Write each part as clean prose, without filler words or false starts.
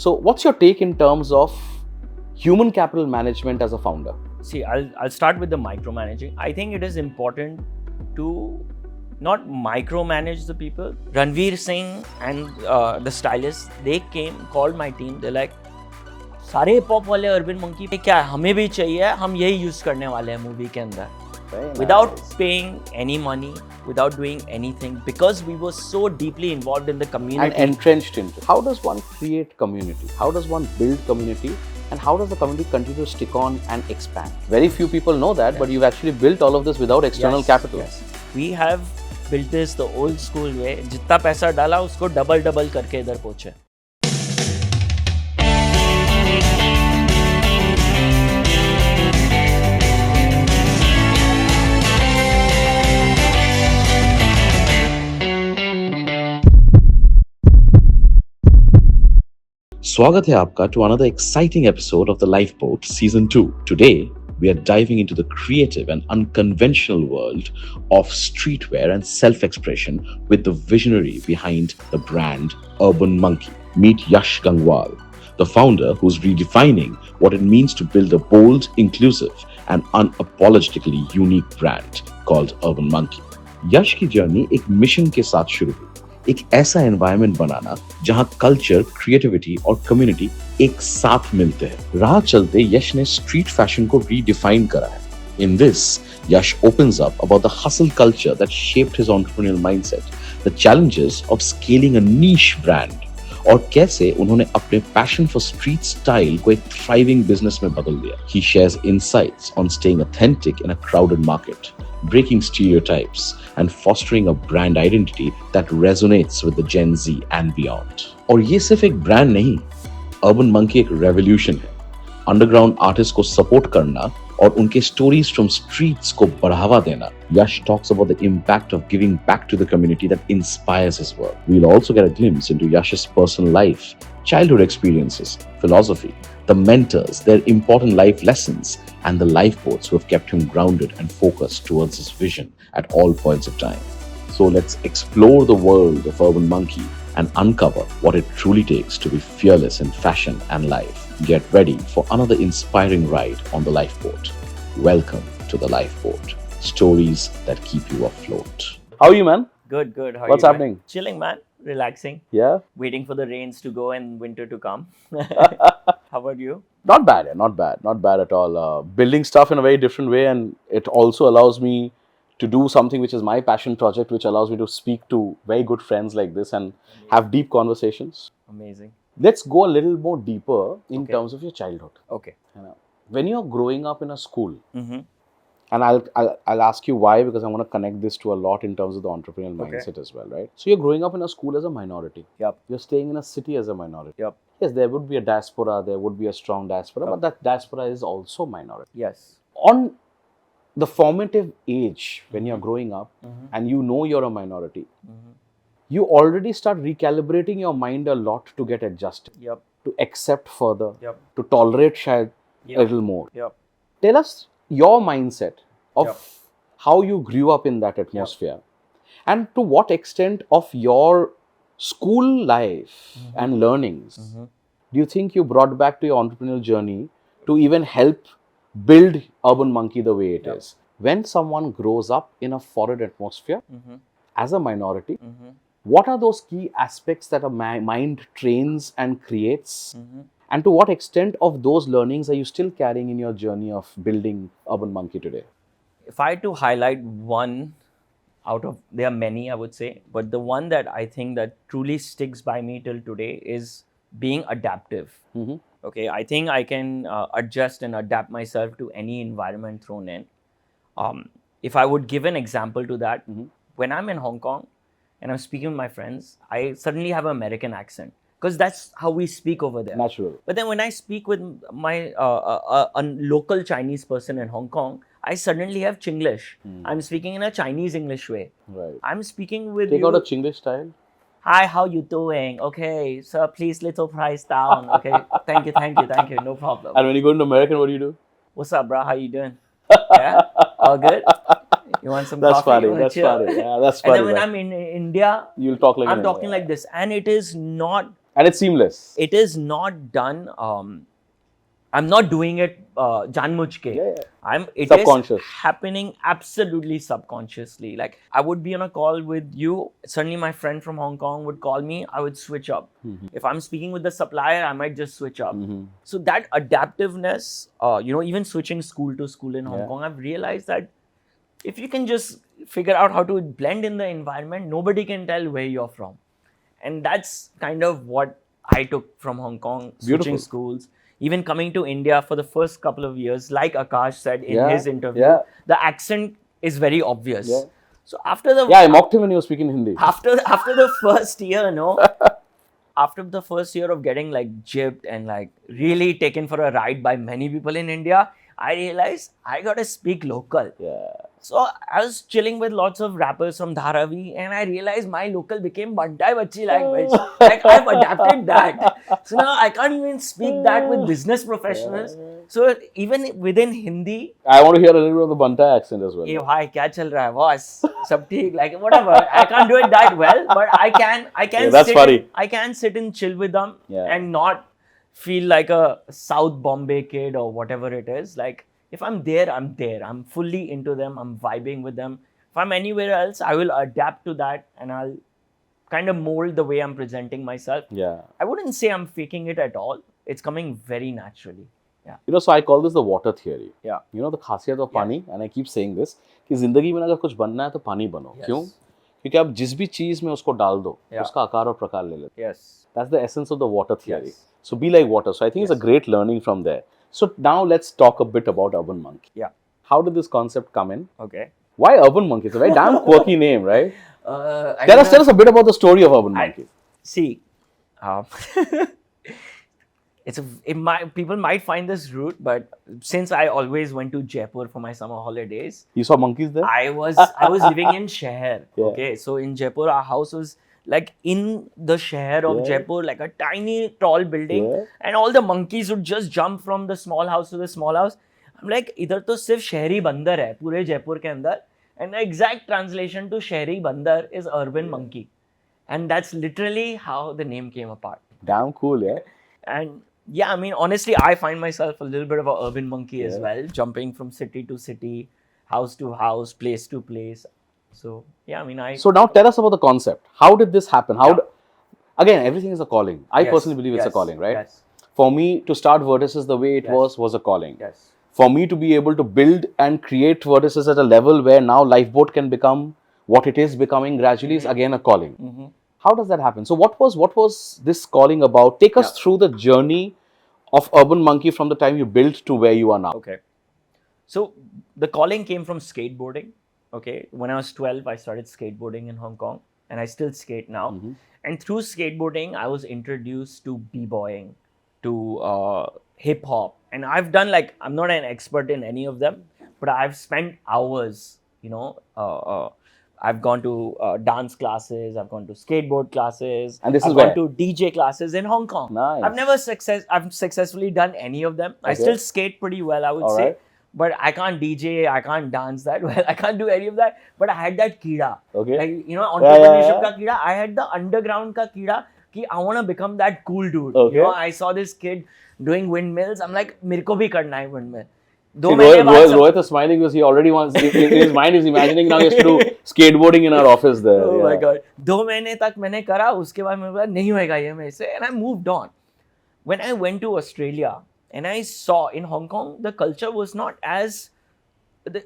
So what's your take in terms of human capital management as a founder? See, I'll start with the micromanaging. I think it is important to not micromanage the people. Ranveer Singh and the stylist, they called my team. They're like, सारे hip hop वाले urban monkey पे क्या है, हमें भी चाहिए, हम यही यूज करने वाले हैं मूवी के अंदर, without paying any money, without doing anything, because we were so deeply involved in the community and entrenched into. How does one create community? How does one build community? And how does the community continue to stick on and expand? Very few people know that, but you've actually built all of this without external capital. Yes. We have built this the old school way. जितना पैसा डाला उसको double करके इधर पहुंचे. Swagat hai aapka to another exciting episode of the LifeBoat Season 2. Today, we are diving into the creative and unconventional world of streetwear and self-expression with the visionary behind the brand Urban Monkey. Meet Yash Gangwal, the founder who's redefining what it means to build a bold, inclusive and unapologetically unique brand called Urban Monkey. Yash की journey एक mission के साथ शुरू हुई, एक ऐसा environment बनाना जहां culture, creativity और कम्युनिटी एक साथ मिलते हैं. राह चलते यश ने स्ट्रीट फैशन को रीडिफाइन करा है. In this, Yash opens up about the hustle culture that shaped his entrepreneurial mindset, the challenges of scaling a niche brand, और कैसे उन्होंने अपने पैशन फॉर स्ट्रीट स्टाइल को एक थ्राइविंग बिजनेस में बदल दिया. He shares insights on staying authentic in a crowded market, breaking stereotypes and fostering a brand identity that resonates with the Gen Z and beyond. और ये सिर्फ एक brand नहीं, अर्बन मंकी एक रेवोल्यूशन है. अंडरग्राउंड आर्टिस्ट को support करना और उनके स्टोरीज फ्रॉम स्ट्रीट्स को बढ़ावा देना. Yash talks about the impact of giving back to the community that inspires his work. We'll also get a glimpse into Yash's personal life, childhood experiences, philosophy, the mentors, their important life lessons, and the lifeboats who have kept him grounded and focused towards his vision at all points of time. So let's explore the world of Urban Monkey and uncover what it truly takes to be fearless in fashion and life. Get ready for another inspiring ride on the lifeboat. Welcome to the lifeboat. Stories that keep you afloat. How are you, man? Good. How are What's you, happening? Man? Chilling, man. Relaxing. Yeah? Waiting for the rains to go and winter to come. How about you? Not bad, not bad at all. Building stuff in a very different way, and it also allows me to do something which is my passion project, which allows me to speak to very good friends like this and have deep conversations. Amazing. Let's go a little more deeper in terms of your childhood. Okay. When you're growing up in a school, Mm-hmm. and I'll ask you why, because I want to connect this to a lot in terms of the entrepreneurial mindset as well, right? So you're growing up in a school as a minority. Yep. You're staying in a city as a minority. Yep. Yes, there would be a diaspora, there would be a strong diaspora, but that diaspora is also minority. Yes. On the formative age, when you're growing up and you know you're a minority, you already start recalibrating your mind a lot to get adjusted, Yep. to accept further, Yep. to tolerate shayad Yep. a little more. Yep. Tell us your mindset of Yep. how you grew up in that atmosphere, and to what extent of your school life and learnings do you think you brought back to your entrepreneurial journey to even help build Urban Monkey the way it is? When someone grows up in a foreign atmosphere as a minority, what are those key aspects that a mind trains and creates? And to what extent of those learnings are you still carrying in your journey of building Urban Monkey today? If I had to highlight one out of, there are many, I would say, but the one that I think that truly sticks by me till today is being adaptive. Okay, I think I can adjust and adapt myself to any environment thrown in. If I would give an example to that, when I'm in Hong Kong and I'm speaking with my friends, I suddenly have an American accent, because that's how we speak over there. Natural. But then when I speak with my a local Chinese person in Hong Kong, I suddenly have Chinglish. I'm speaking in a Chinese English way. Right. I'm speaking with Take you. out a Chinglish style. Hi, how you doing? Okay, sir, please little price down. Okay, thank you, no problem. And when you go into American, what do you do? What's up, bro? How you doing? Yeah, all good. You want some That's coffee? funny. You wanna That's chill? funny. Yeah, that's And funny. then when man. I'm in India, You'll talk like I'm an talking Indian. like this, and it is not And it's seamless. It is not done. I'm not doing it janmujhke. Yeah. It Subconscious. is happening absolutely subconsciously. Like I would be on a call with you. Suddenly my friend from Hong Kong would call me. I would switch up. If I'm speaking with the supplier, I might just switch up. So that adaptiveness, even switching school to school in Hong Kong, I've realized that if you can just figure out how to blend in the environment, nobody can tell where you're from. And that's kind of what I took from Hong Kong, switching schools. Even coming to India for the first couple of years, like Akash said in his interview, the accent is very obvious. Yeah. So after the I mocked him when he was speaking Hindi. after the first year, after the first year of getting like gypped and like really taken for a ride by many people in India, I realized I gotta speak local. Yeah. So I was chilling with lots of rappers from Dharavi and I realized my local became Bantai Bachi language. Like I've adapted that. So now I can't even speak that with business professionals. So even within Hindi, I want to hear a little bit of the Bantai accent as well. hey bhai, kya chal raha hai, boss? Sab theek, like whatever. I can't do it that well, but I can that's funny. I can sit and chill with them Yeah. and not feel like a South Bombay kid or whatever it is. Like if I'm there, I'm there. I'm fully into them. I'm vibing with them. If I'm anywhere else, I will adapt to that and I'll kind of mold the way I'm presenting myself. Yeah. I wouldn't say I'm faking it at all. It's coming very naturally. Yeah. So I call this the water theory. Yeah. The khasiyat of pani, and I keep saying this, कि जिंदगी में अगर कुछ बनना है तो पानी बनो. क्यों? क्योंकि आप जिस भी चीज में उसको डाल दो, उसका आकार और प्रकार ले लेते. Yes. That's the essence of the water theory. So be like water. So I think it's a great learning from there. So now let's talk a bit about Urban Monkey. Yeah. How did this concept come in? Okay. Why Urban Monkey? It's a very damn quirky name, right? Tell us a bit about the story of Urban Monkey. See, people might find this rude, but since I always went to Jaipur for my summer holidays, you saw monkeys there? I was living in Sheher. Yeah. Okay, so in Jaipur, our house was like in the Sheher of Jaipur, like a tiny tall building, and all the monkeys would just jump from the small house to the small house. I'm like, इधर तो सिर्फ शहरी बंदर है पूरे जयपुर के अंदर, and the exact translation to शहरी बंदर is urban monkey, and that's literally how the name came apart. Damn cool, yeah. And yeah, I mean, honestly, I find myself a little bit of an urban monkey as well, jumping from city to city, house to house, place to place. So yeah, I mean, So now tell us about the concept. How did this happen? Again, everything is a calling. I personally believe it's a calling, right? Yes. For me to start Vertices the way it was a calling. Yes. For me to be able to build and create Vertices at a level where now LifeBoat can become what it is becoming gradually is again a calling. How does that happen? So what was this calling about? Take us through the journey of Urban Monkey from the time you built to where you are now. Okay. So the calling came from skateboarding. Okay. When I was 12, I started skateboarding in Hong Kong and I still skate now. And through skateboarding, I was introduced to b-boying, to hip hop. And I've done I'm not an expert in any of them, but I've spent hours, I've gone to dance classes, I've gone to skateboard classes, and I've gone to DJ classes in Hong Kong. Nice. I've successfully done any of them. I still skate pretty well, I would say. But I can't DJ, I can't dance that well, I can't do any of that. But I had that kida. Okay. Entrepreneurship ka kida. I had the underground ka kida. Ki I want to become that cool dude. Okay. I saw this kid doing windmills. I'm like, मेरे को भी करना है windmill. Rohit is smiling because he already wants, in his mind he's imagining now he has to do skateboarding in our office there. Oh my God. 2 महीने तक मैंने करा, उसके बाद मेरे को नहीं होएगा ये मेरे से, and I moved on. When I went to Australia and I saw in Hong Kong, the culture was not as,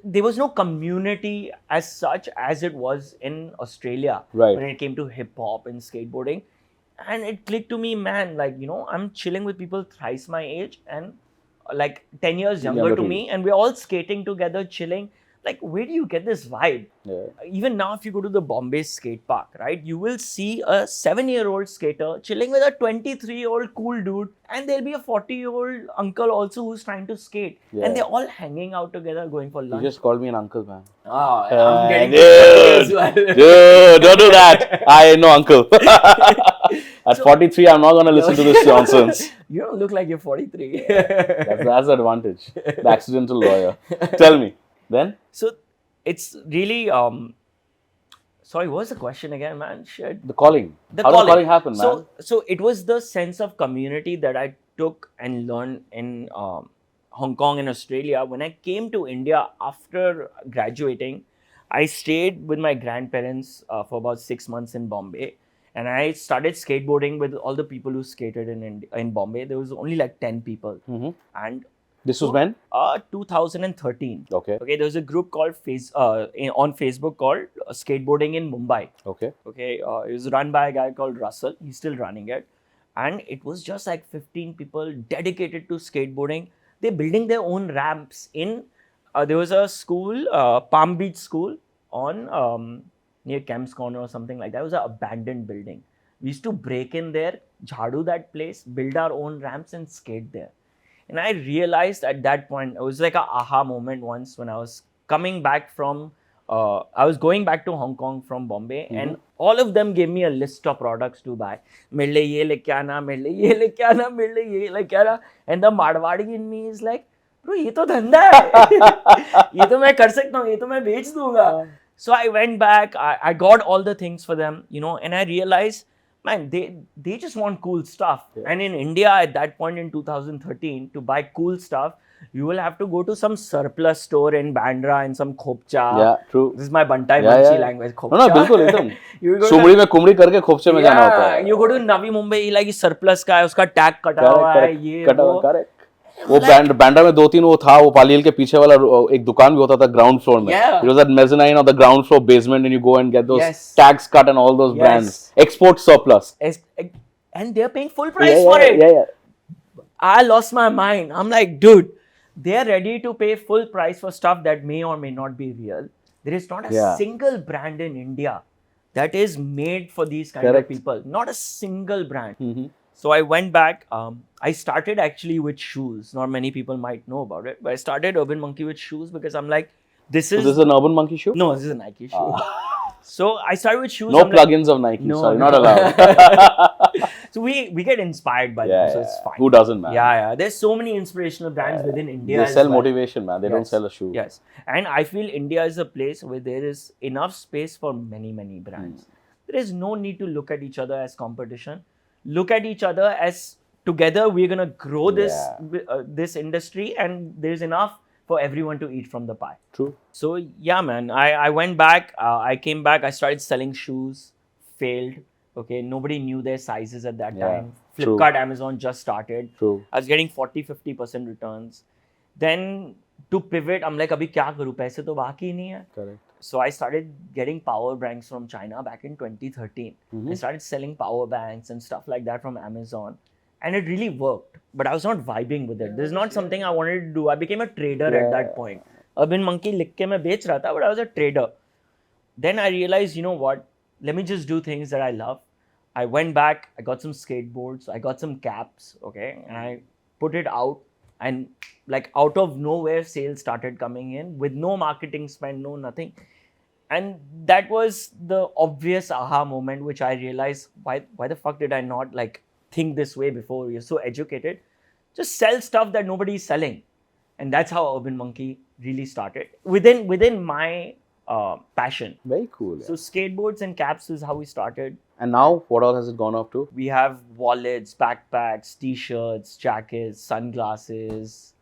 there was no community as such as it was in Australia when it came to hip hop and skateboarding. And it clicked to me, man, I'm chilling with people thrice my age and 10 years younger to me, and we're all skating together, chilling. Like, where do you get this vibe? Yeah. Even now, if you go to the Bombay skate park, right, you will see a 7-year-old skater chilling with a 23-year-old cool dude, and there'll be a 40-year-old uncle also who's trying to skate. Yeah. And they're all hanging out together, going for lunch. You just called me an uncle, man. Oh, I'm getting as well. Dude, don't do that. I know uncle. At 43, I'm not going to listen to this nonsense. You don't look like you're 43. That's the advantage. The accidental lawyer. Tell me. Then? So it's really, Sorry, what's the question again, man? Shit. The calling. How did the calling happen, man? So it was the sense of community that I took and learned in Hong Kong and Australia. When I came to India after graduating, I stayed with my grandparents for about 6 months in Bombay. And I started skateboarding with all the people who skated in Bombay. There was only like 10 people. And This was when? 2013. Okay. Okay, there was a group called on Facebook called Skateboarding in Mumbai. Okay. Okay, it was run by a guy called Russell. He's still running it. And it was just like 15 people dedicated to skateboarding. They're building their own ramps in, there was a school, Palm Beach School on near Kemp's Corner or something like that. It was an abandoned building. We used to break in there, jhadu that place, build our own ramps and skate there. And I realized at that point, it was like a aha moment once when I was coming back from, I was going back to Hong Kong from Bombay, and all of them gave me a list of products to buy. Mere liye ye leke aana, mere liye ye leke aana, mere liye ye leke aana. And the Marwadi in me is like, bro, ये तो धंधा है, ये तो मैं कर सकता हूँ, ये तो मैं बेच दूंगा. So I went back, I got all the things for them, you know, and I realized, man, they just want cool stuff. Yeah. And in India at that point in 2013, to buy cool stuff, you will have to go to some surplus store in Bandra and some khopcha. Yeah, true. This is my Bantai Manchi language, khopcha. No, बिल्कुल एकदम. सुमड़ी में कुमड़ी करके खोपचे में जाना होता है. You go to Navi Mumbai, like surplus का है, उसका tag कटा हुआ है, ये वो. Correct. वो बैंड्रा में 2-3 वो था, वो पालील के पीछे वाला एक दुकान भी होता था ग्राउंड फ्लोर में. It was at mezzanine or the ground floor basement, and you go and get those tags cut and all those brands. Export surplus. And they're paying full price for it. Yeah. I lost my mind. I'm like, dude, they're ready to pay full price for stuff that may or may not be real. There is not a single brand in India that is made for these kind of people. Not a single brand. So I went back. I started actually with shoes. Not many people might know about it, but I started Urban Monkey with shoes because I'm like, this is an Urban Monkey shoe? No, this is a Nike shoe. So I started with shoes. No plugins of Nike. No, sorry, not allowed. So we get inspired by them, so it's fine. Who doesn't, man? Yeah. There's so many inspirational brands within India. They sell motivation, man. They don't sell a shoe. Yes. And I feel India is a place where there is enough space for many, many brands. There is no need to look at each other as competition. Look at each other as together we're going to grow this industry, and there's enough for everyone to eat from the pie. True. So yeah, man, I went back, I came back, I started selling shoes, failed. Okay, nobody knew their sizes at that time. Flipkart, Amazon just started. True. I was getting 40-50% returns. Then to pivot, I'm like, abhi kya karu? Paise to baki nahi hai. Correct. So I started getting power banks from China back in 2013. I started selling power banks and stuff like that from Amazon. And it really worked. But I was not vibing with it. This is not something I wanted to do. I became a trader at that point. Urban Monkey likh ke main bech raha tha, but I was a trader. Then I realized, you know what? Let me just do things that I love. I went back, I got some skateboards, I got some caps, okay? And I put it out. And like out of nowhere, sales started coming in with no marketing spend, no nothing. And that was the obvious aha moment, which I realized, why the fuck did I not like think this way before? You're so educated. Just sell stuff that nobody is selling. And that's how Urban Monkey really started. Within my passion. Very cool. Yeah. So skateboards and caps is how we started. And now, what all has it gone up to? We have wallets, backpacks, t-shirts, jackets, sunglasses.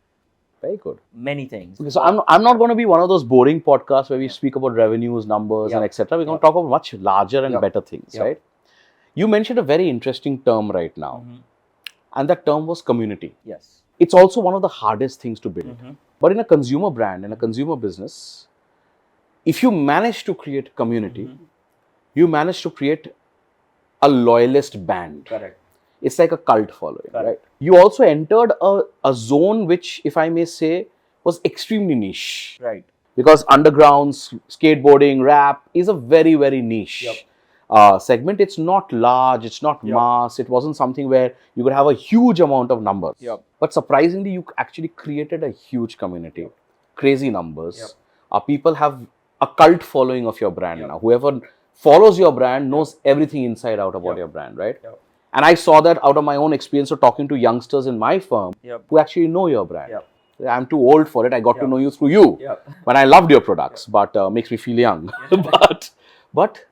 Very good. Many things. Okay, so I'm not going to be one of those boring podcasts where we speak about revenues, numbers, and etc. We're going to talk about much larger and better things, right? You mentioned a very interesting term right now, and that term was community. Yes. It's also one of the hardest things to build. But in a consumer brand, in a consumer business, if you manage to create community, you manage to create a loyalist band. Correct. It's like a cult following, right? You also entered a zone which, if I may say, was extremely niche. Right. Because underground, skateboarding, rap is a very, very niche segment. It's not large, it's not mass, it wasn't something where you could have a huge amount of numbers. But surprisingly, you actually created a huge community. Crazy numbers. People have a cult following of your brand now. Whoever follows your brand knows everything inside out about your brand, right? And I saw that out of my own experience of talking to youngsters in my firm who actually know your brand. I'm too old for it. I got to know you through you when I loved your products, but makes me feel young. But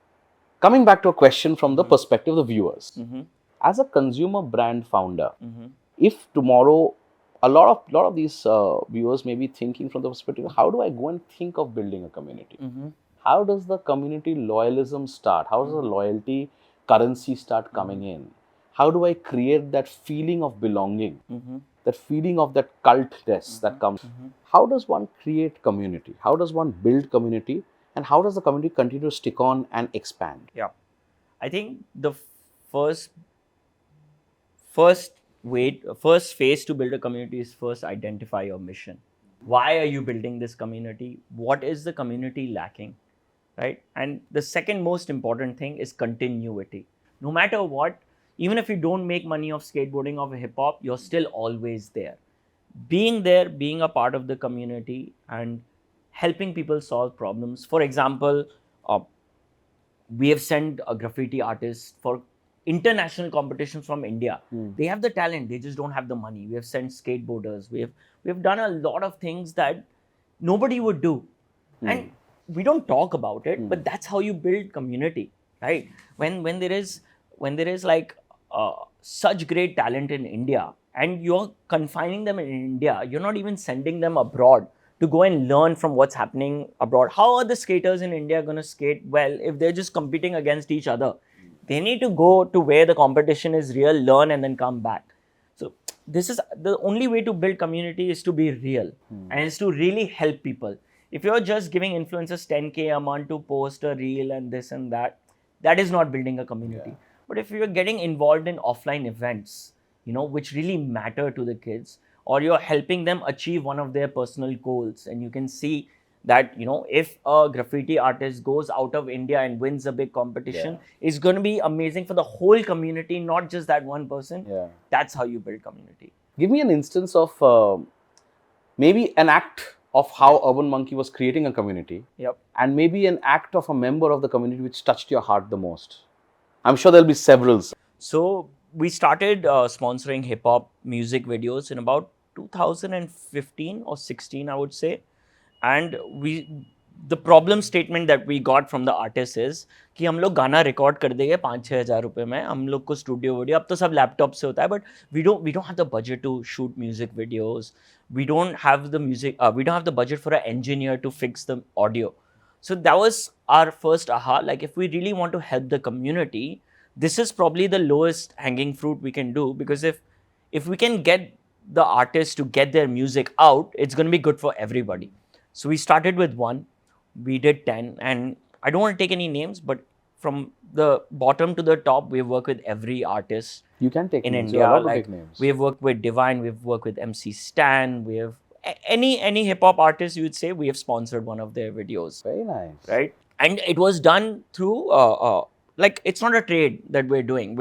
Coming back to a question from the perspective of the viewers. Mm-hmm. As a consumer brand founder, Mm-hmm. if tomorrow a lot of these viewers may be thinking from the perspective, how do I go and think of building a community? Mm-hmm. How does the community loyalism start? How does the loyalty currency start coming in? How do I create that feeling of belonging? Mm-hmm. That feeling of that cultness that comes. How does one create community? How does one build community? And how does the community continue to stick on and expand? Yeah, I think the first first phase to build a community is first identify your mission. Why are you building this community? What is the community lacking? Right? And the second most important thing is continuity. No matter what, even if you don't make money off skateboarding or hip hop, you're still always there. There, being a part of the community and helping people solve problems. For example, uh, we have sent a graffiti artist for international competitions from India. They have the talent, they just don't have the money. We have sent skateboarders. We have done a lot of things that nobody would do, and we don't talk about it. But that's how you build community, right? When there is like such great talent in India, and you're confining them in India, you're not even sending them abroad to go and learn from what's happening abroad. How are the skaters in India going to skate well if they're just competing against each other? They need to go to where the competition is real, learn, and then come back. So this is the only way to build community, is to be real and is to really help people. If you're just giving influencers 10K a month to post a reel and this and that, that is not building a community. Yeah. But if you're getting involved in offline events, which really matter to the kids, or you're helping them achieve one of their personal goals, and you can see that, if a graffiti artist goes out of India and wins a big competition, it's going to be amazing for the whole community, not just that one person. Yeah. That's how you build community. Give me an instance of maybe an act of how Urban Monkey was creating a community, Yep. and maybe an act of a member of the community which touched your heart the most. I'm sure there'll be several. So we started sponsoring hip hop music videos in about 2015 or 16, I would say. And the problem statement that we got from the artists is कि हम लोग गाना record कर देंगे 5-6 हज़ार रुपये में, हम लोग को स्टूडियो वीडियो, अब तो सब लैपटॉप से होता है, but we don't have the budget to shoot music videos. We don't have the budget for an engineer to fix the audio. So that was our first aha. Like, if we really want to help the community, this is probably the lowest hanging fruit we can do, because if we can get the artists to get their music out, it's going to be good for everybody. So we started with one, we did 10, and I don't want to take any names, but from the bottom to the top, we've worked with every artist You can take in names. India. You're allowed to Like, take names. we've worked with Divine, we've worked with MC Stan, we have any hip hop artist you would say, we have sponsored one of their videos. Very nice. Right? And it was done through like, it's not a trade that we're doing.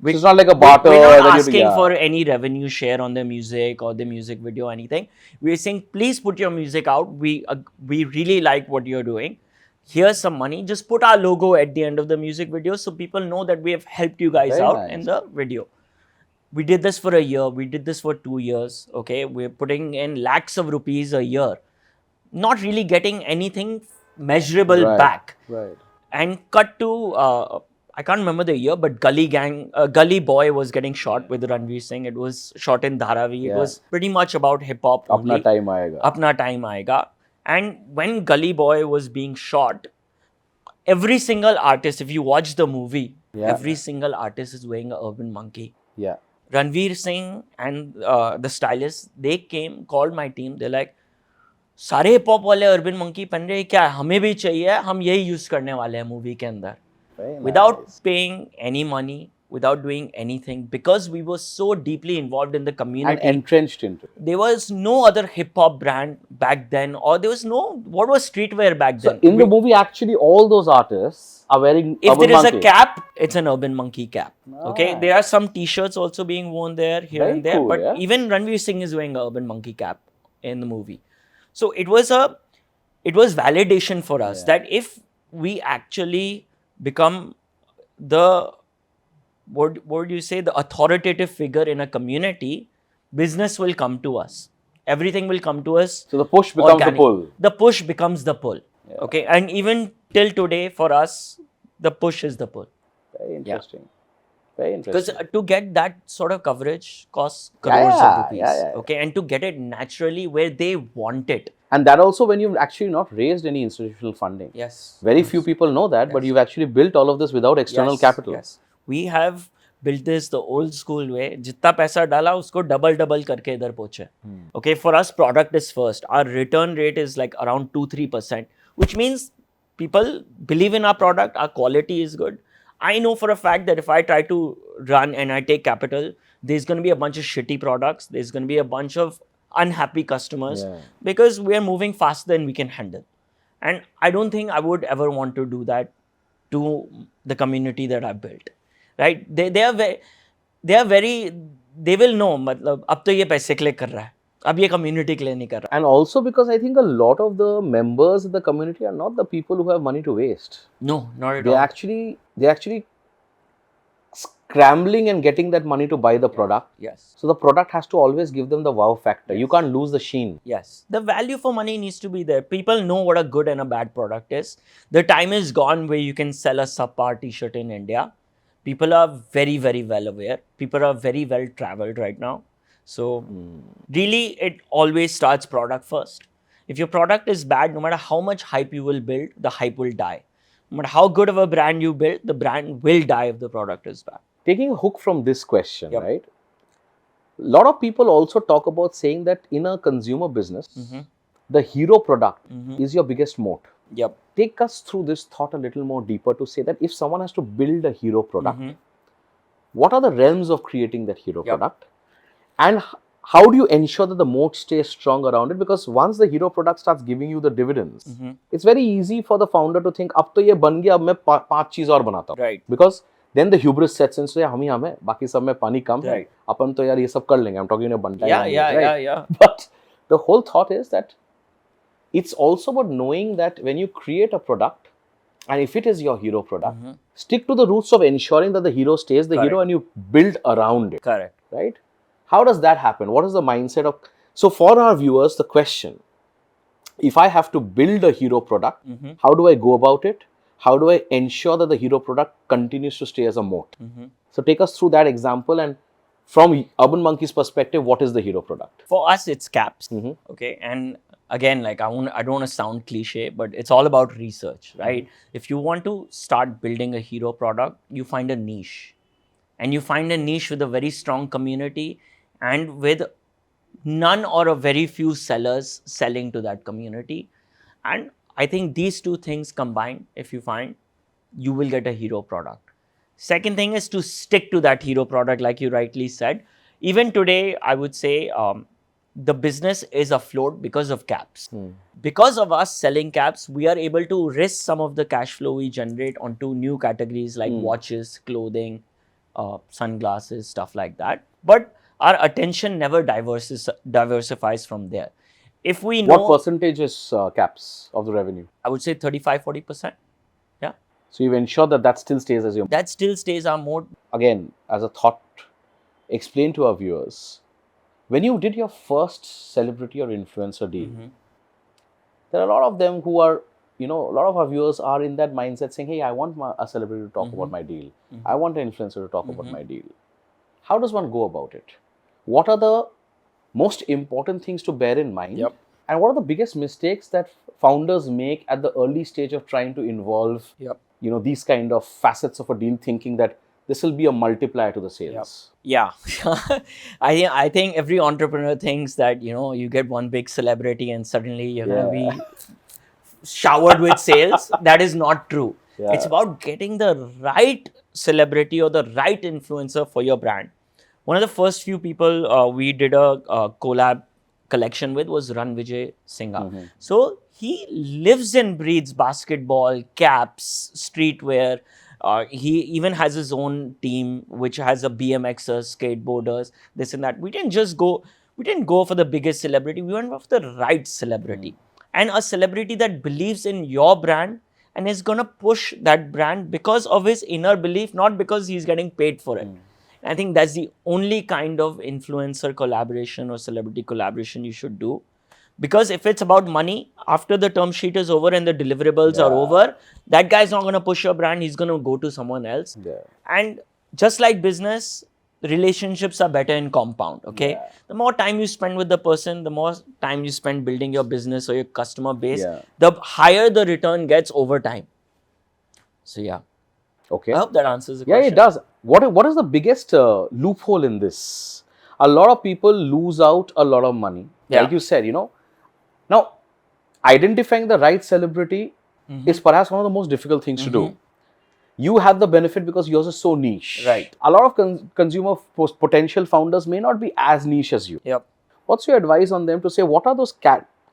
It's not like a barter. We're that not you- asking yeah. for any revenue share on the music or the music video or anything. We're saying, please put your music out. We really like what you're doing. Here's some money. Just put our logo at the end of the music video so people know that we have helped you guys Very out nice. in the video. We did this for a year. We did this for 2 years. Okay, we're putting in lakhs of rupees a year, not really getting anything measurable Right. back. Right. And cut to I can't remember the year, but Gully Boy was getting shot with Ranveer Singh. It was shot in Dharavi. It Yeah. was pretty much about hip hop only. Apna time aayega. Apna time aayega. And when Gully Boy was being shot, every single artist, if you watch the movie, Yeah. every single artist is wearing a Urban Monkey. Yeah. Ranveer Singh and the stylist, they called my team. They're like, सारे hip hop वाले urban monkey पहन रहे हैं, क्या हमें भी चाहिए, हम यही यूज करने वाले हैं मूवी के अंदर. Very nice. Without paying any money, without doing anything, because we were so deeply involved in the And community. entrenched into it. There was no other hip hop brand back then, or there was no, what was streetwear back So then? in the movie, actually, all those artists are wearing If Urban there is Monkey. a cap, it's an Urban Monkey cap. Okay, Nice. there are some T-shirts also being worn there, here Very and there, cool, but yeah. even Ranveer Singh is wearing a Urban Monkey cap in the movie. So it was validation for us that if we actually become the what would you say, the authoritative figure in a community, business will come to us. Everything will come to us. So the push becomes organic. the pull. The push becomes the pull. Okay, and even till today, for us, the push is the pull. Very interesting. Very Because interesting. to get that sort of coverage costs Yeah, crores of yeah, rupees. yeah. Okay, and to get it naturally where they want it. And that also when you've actually not raised any institutional funding. Yes. Very few people know that, but Yes. you've actually built all of this without external Yes, capital. Yes. We have built this the old school way. जितना पैसा डाला उसको double करके इधर पहुंचे. Okay, for us product is first. Our return rate is like around 2-3%, which means people believe in our product, our quality is good. I know for a fact that if I try to run and I take capital, there's going to be a bunch of shitty products. There's going to be a bunch of unhappy customers because we are moving faster than we can handle. And I don't think I would ever want to do that to the community that I've built, right? They will know मतलब अब तो ये पैसे के लिए कर रहा है, अब ये community के लिए नहीं कर रहा. And also because I think a lot of the members of the community are not the people who have money to waste. No, not at They're all. actually scrambling and getting that money to buy the product. Yes. So the product has to always give them the wow factor. You can't lose the sheen. Yes. The value for money needs to be there. People know what a good and a bad product is. The time is gone where you can sell a subpar t-shirt in India. People are very, very well aware. People are very well traveled right now. So really it always starts product first. If your product is bad, no matter how much hype you will build, the hype will die. No matter how good of a brand you build, the brand will die if the product is bad. Taking a hook from this question, Yep. right? A lot of people also talk about saying that in a consumer business, the hero product is your biggest moat. Yep. Take us through this thought a little more deeper to say that if someone has to build a hero product, what are the realms of creating that hero product? And how do you ensure that the moat stays strong around it? Because once the hero product starts giving you the dividends, it's very easy for the founder to think, अब तो ये बन गया, अब मैं 5 चीज और बनाता हूँ. Right. Because then the hubris sets in, so हम ही हम है, बाकी सब में पानी कम है, Right. अपन तो यार ये सब कर लेंगे. I'm talking about Bantai. Yeah. But the whole thought is that it's also about knowing that when you create a product, and if it is your hero product, stick to the roots of ensuring that the hero stays the Correct. hero and you build around it. Correct. Right? How does that happen? What is the mindset of... So for our viewers, the question, if I have to build a hero product, how do I go about it? How do I ensure that the hero product continues to stay as a moat? So take us through that example, and from Urban Monkey's perspective, what is the hero product? For us, it's caps. Okay. And again, like I don't want to sound cliche, but it's all about research, right? If you want to start building a hero product, you find a niche. And you find a niche with a very strong community and with none or a very few sellers selling to that community. And I think these two things combined, if you find, you will get a hero product. Second thing is to stick to that hero product, like you rightly said. Even today, I would say the business is afloat because of caps. Because of us selling caps, we are able to risk some of the cash flow we generate onto new categories like watches, clothing, sunglasses, stuff like that. But our attention never diversifies from there. If we know... What percentage is caps of the revenue? I would say 35-40%. Yeah. So you've ensured that that still stays as your... That still stays our mode. Again, as a thought, explain to our viewers, when you did your first celebrity or influencer deal, there are a lot of them who are, a lot of our viewers are in that mindset saying, hey, I want a celebrity to talk about my deal. I want an influencer to talk about my deal. How does one go about it? What are the most important things to bear in mind? And what are the biggest mistakes that founders make at the early stage of trying to involve, these kind of facets of a deal, thinking that this will be a multiplier to the sales? Yeah. I think every entrepreneur thinks that, you get one big celebrity and suddenly you're going to be showered with sales. That is not true. It's about getting the right celebrity or the right influencer for your brand. One of the first few people we did a collab collection with was Ranvijay Singha. So he lives and breathes basketball, caps, streetwear. He even has his own team, which has a BMXers, skateboarders, this and that. We didn't go for the biggest celebrity. We went for the right celebrity. And a celebrity that believes in your brand and is going to push that brand because of his inner belief, not because he's getting paid for it. I think that's the only kind of influencer collaboration or celebrity collaboration you should do. Because if it's about money, after the term sheet is over and the deliverables are Yeah. over, that guy's not going to push your brand. He's going to go to someone else. Yeah. And just like business, relationships are better in compound. Okay. Yeah. The more time you spend with the person, the more time you spend building your business or your customer base, Yeah. the higher the return gets over time. So yeah, Okay. I hope that answers the Yeah, question. it does. What is the biggest loophole in this? A lot of people lose out a lot of money. Yeah. Like you said, Now, identifying the right celebrity is perhaps one of the most difficult things to do. You have the benefit because yours is so niche. Right. A lot of consumer potential founders may not be as niche as you. Yep. What's your advice on them to say what are those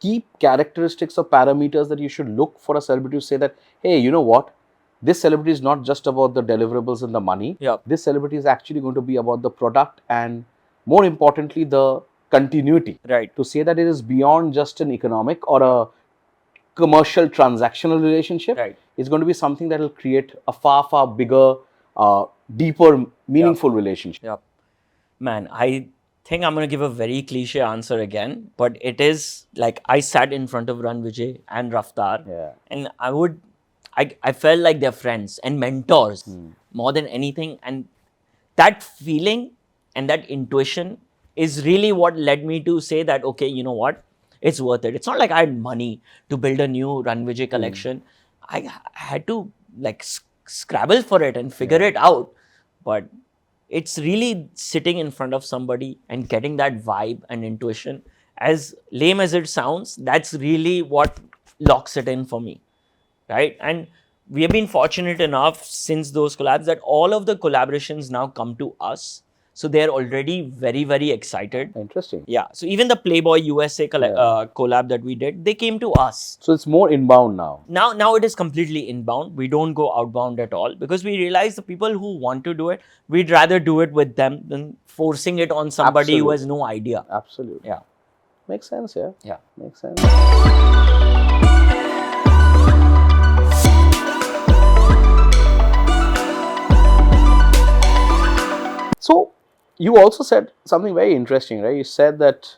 key characteristics or parameters that you should look for a celebrity to say that, hey, you know what? This celebrity is not just about the deliverables and the money. Yep. This celebrity is actually going to be about the product and, more importantly, the continuity. Right. To say that it is beyond just an economic or a commercial transactional relationship. Right. It's going to be something that will create a far, far bigger, deeper, meaningful relationship. Yep. Man, I think I'm going to give a very cliche answer again, but it is like I sat in front of Ran Vijay and Raftar, Yeah. and I felt like they're friends and mentors more than anything. And that feeling and that intuition is really what led me to say that, okay, you know what? It's worth it. It's not like I had money to build a new Ran Vijay collection. I had to like scrabble for it and figure it out. But it's really sitting in front of somebody and getting that vibe and intuition. As lame as it sounds, that's really what locks it in for me, right? And we have been fortunate enough since those collabs that all of the collaborations now come to us. So they're already very, very excited. Interesting. Yeah. So even the Playboy USA collab that we did, they came to us. So it's more inbound now. Now it is completely inbound. We don't go outbound at all because we realize the people who want to do it, we'd rather do it with them than forcing it on somebody who has no idea. Absolutely. Yeah. Makes sense, yeah. Yeah. Makes sense. So, you also said something very interesting, right? You said that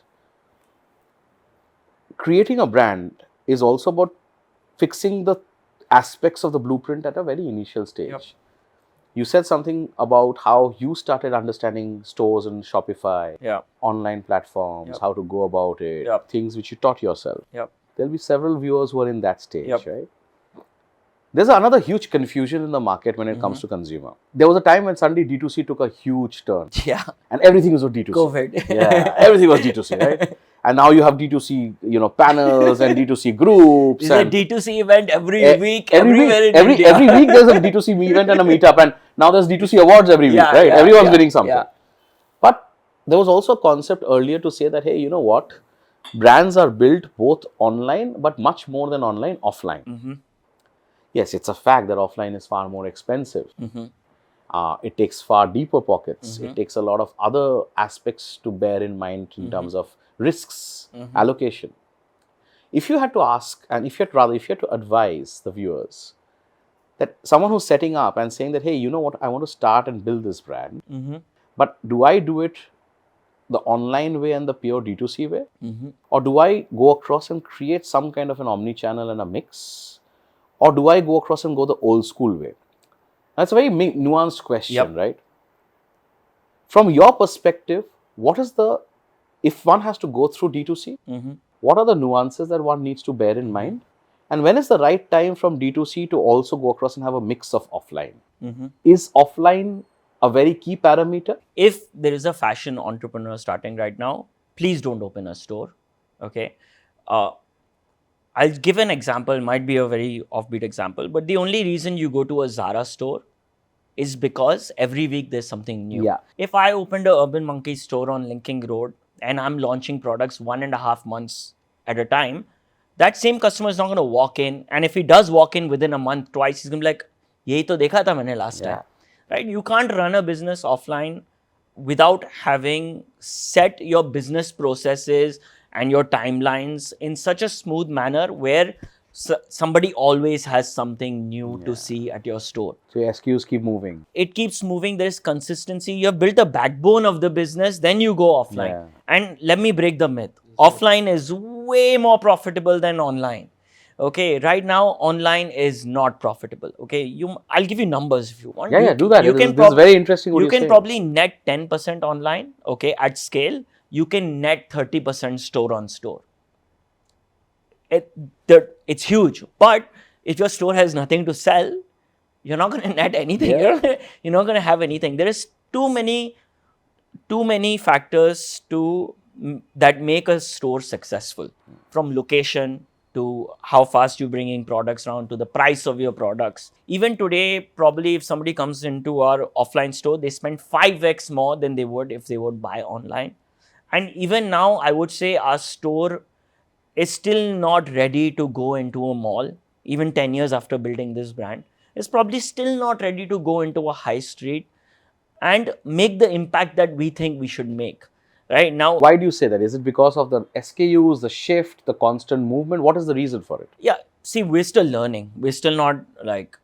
creating a brand is also about fixing the aspects of the blueprint at a very initial stage. Yep. You said something about how you started understanding stores and Shopify, Yeah. online platforms, Yep. how to go about it, Yep. things which you taught yourself. Yep. There'll be several viewers who are in that stage, Yep. right? There's another huge confusion in the market when it comes to consumer. There was a time when suddenly D2C took a huge turn Yeah. and everything was D2C. COVID. Yeah, everything was D2C, right? And now you have D2C, panels and D2C groups. There's a and D2C event every week, every everywhere week, in India. every week there's a D2C event and a meetup, and now there's D2C awards every week, Yeah, right? yeah, Everyone's yeah, winning something. yeah. But there was also a concept earlier to say that, hey, you know what? Brands are built both online, but much more than online, offline. Yes, it's a fact that offline is far more expensive. It takes far deeper pockets. It takes a lot of other aspects to bear in mind in terms of risks, allocation. If you had to ask, and if you had to advise the viewers that someone who's setting up and saying that, hey, you know what, I want to start and build this brand, but do I do it the online way and the pure D2C way? Or do I go across and create some kind of an omni-channel and a mix? Or do I go across and go the old school way? That's a very nuanced question, right? From your perspective, what is if one has to go through D2C, what are the nuances that one needs to bear in mind? And when is the right time from D2C to also go across and have a mix of offline? Is offline a very key parameter? If there is a fashion entrepreneur starting right now, please don't open a store. Okay. I'll give an example, might be a very offbeat example, but the only reason you go to a Zara store is because every week there's something new. Yeah. If I opened a Urban Monkey store on Linking Road and I'm launching products 1.5 months at a time, that same customer is not going to walk in. And if he does walk in within a month, twice, he's going to be like, yehi to dekha tha maine last time. Right? You can't run a business offline without having set your business processes and your timelines in such a smooth manner where somebody always has something new to see at your store. So your SKUs keep moving. It keeps moving. There's consistency. You have built a backbone of the business, then you go offline. Yeah. And let me break the myth. Offline is way more profitable than online. Okay, right now online is not profitable. Okay, I'll give you numbers if you want. Yeah, do that. This is very interesting what you you're can saying. probably net 10% online. Okay, at scale, you can net 30% store on store. It's huge. But if your store has nothing to sell, you're not going to net anything. Yeah. You're not going to have anything. There is too many factors that make a store successful, from location to how fast you're bringing products around to the price of your products. Even today, probably if somebody comes into our offline store, they spend 5x more than they would if they would buy online. And even now, I would say our store is still not ready to go into a mall. Even 10 years after building this brand, is probably still not ready to go into a high street and make the impact that we think we should make. Right now, Why do you say that? Is it because of the SKUs, the shift, the constant movement? What is the reason for it? yeah, see, we're still learning. We're still not like,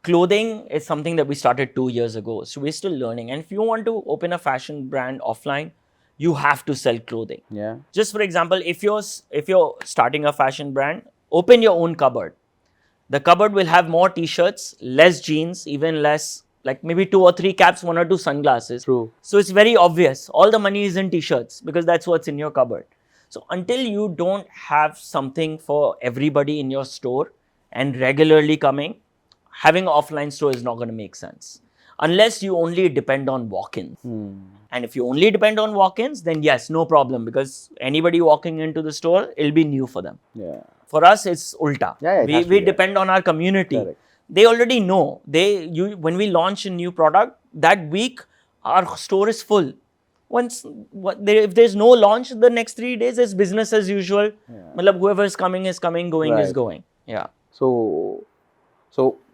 clothing is something that we started 2 years ago. So we're still learning. And if you want to open a fashion brand offline, you have to sell clothing. Yeah. Just for example, if you're starting a fashion brand, open your own cupboard. The cupboard will have more t-shirts, less jeans, even less, like maybe 2 or 3 caps, 1 or 2 sunglasses. True. So it's very obvious. All the money is in t-shirts because that's what's in your cupboard. So until you don't have something for everybody in your store and regularly coming, having an offline store is not going to make sense. Unless you only depend on walk-ins. And if you only depend on walk-ins, then yes, no problem, because anybody walking into the store, it'll be new for them. Yeah. For us, it's ulta. Yeah, it has to We be, depend on our community. Correct. They already know. When we launch a new product, that week, our store is full. If there's no launch, the next 3 days is business as usual. Whoever is coming, going is Right. going. Yeah. So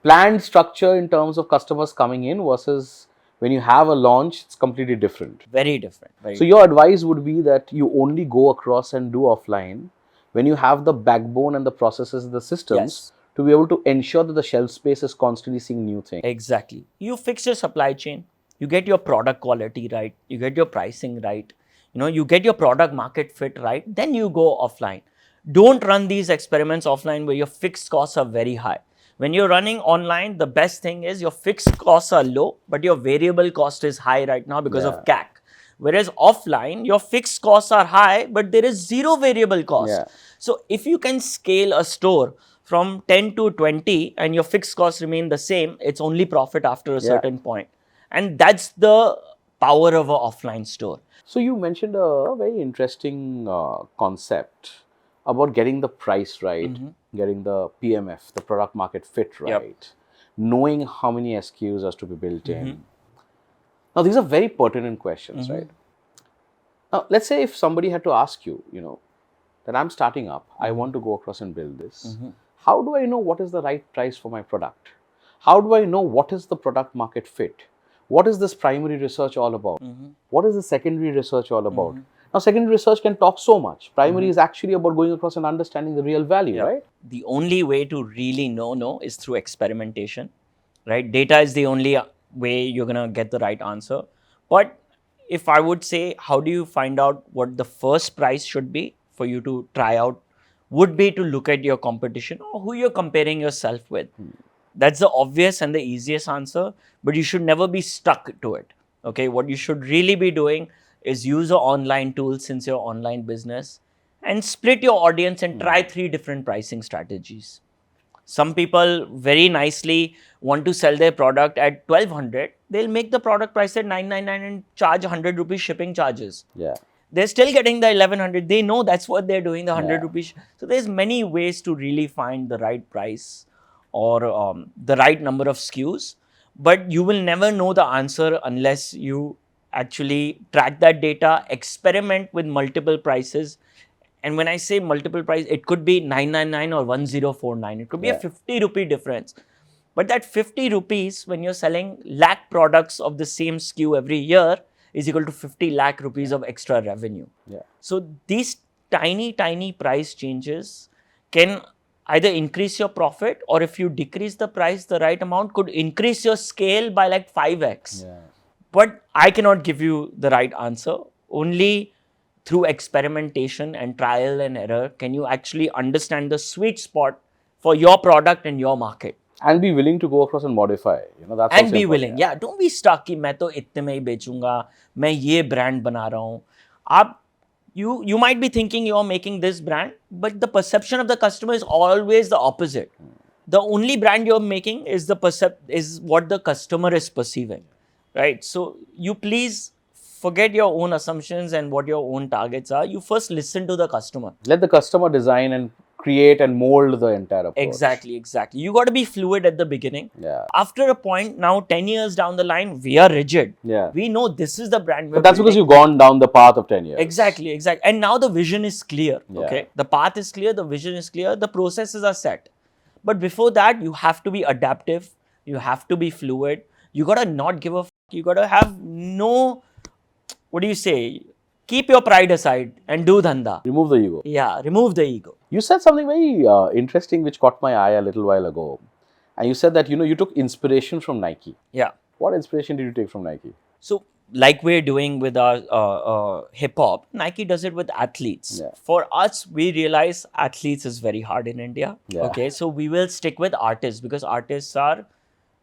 planned structure in terms of customers coming in versus when you have a launch, it's completely different. Very different. Very So your advice would be that you only go across and do offline when you have the backbone and the processes, the systems Yes. to be able to ensure that the shelf space is constantly seeing new things. Exactly. You fix your supply chain. You get your product quality right. You get your pricing right. You get your product market fit right. Then you go offline. Don't run these experiments offline where your fixed costs are very high. When you're running online, the best thing is your fixed costs are low, but your variable cost is high right now because of CAC. Whereas offline, your fixed costs are high, but there is zero variable cost. Yeah. So if you can scale a store from 10 to 20 and your fixed costs remain the same, it's only profit after a certain point. And that's the power of an offline store. So you mentioned a very interesting concept about getting the price right, getting the PMF, the product market fit right, knowing how many SKUs has to be built in. Now, these are very pertinent questions, right? Now, let's say if somebody had to ask you, that I'm starting up, I want to go across and build this. How do I know what is the right price for my product? How do I know what is the product market fit? What is this primary research all about? What is the secondary research all about? Now, secondary research can talk so much. Primary is actually about going across and understanding the real value, right? The only way to really know is through experimentation, right? Data is the only way you're going to get the right answer. But if I would say, how do you find out what the first price should be for you to try out, would be to look at your competition or who you're comparing yourself with. That's the obvious and the easiest answer, but you should never be stuck to it. Okay, what you should really be doing is use an online tool since your online business and split your audience and try 3 different pricing strategies. Some people very nicely want to sell their product at 1200. They'll make the product price at 999 and charge 100 rupees shipping charges. Yeah. They're still getting the 1100. They know that's what they're doing, the 100 rupees. So there's many ways to really find the right price or the right number of SKUs. But you will never know the answer unless you actually track that data, experiment with multiple prices. And when I say multiple price, it could be 999 or 1049. It could be a 50 rupee difference. But that 50 rupees, when you're selling lakh products of the same SKU every year, is equal to 50 lakh rupees of extra revenue. Yeah. So these tiny price changes can either increase your profit, or if you decrease the price the right amount, could increase your scale by like 5x. Yeah. But I cannot give you the right answer. Only through experimentation and trial and error, can you actually understand the sweet spot for your product and your market? And be willing to go across and modify. That's And also be important. willing. Yeah, don't be stuck कि मैं तो इतने में ही बेचूंगा, मैं ये brand बना रहा हूँ. आप you might be thinking you're making this brand, but the perception of the customer is always the opposite. The only brand you're making is is what the customer is perceiving, right? So you please forget your own assumptions and what your own targets are. You first listen to the customer. Let the customer design and create and mold the entire approach. Exactly. You got to be fluid at the beginning. Yeah. After a point, now 10 years down the line, we are rigid. Yeah. We know this is the brand we're But that's because building. you've gone down the path of 10 years. Exactly. And now the vision is clear. Yeah. Okay. The path is clear, the vision is clear, the processes are set. But before that, you have to be adaptive, you have to be fluid, you gotta not give a f, you gotta have no, what do you say? Keep your pride aside and do dhanda. Remove the ego. Yeah, remove the ego. You said something very interesting which caught my eye a little while ago. And you said that, you took inspiration from Nike. Yeah. What inspiration did you take from Nike? So, like we're doing with our hip hop, Nike does it with athletes. Yeah. For us, we realize athletes is very hard in India. Yeah. Okay, so we will stick with artists because artists are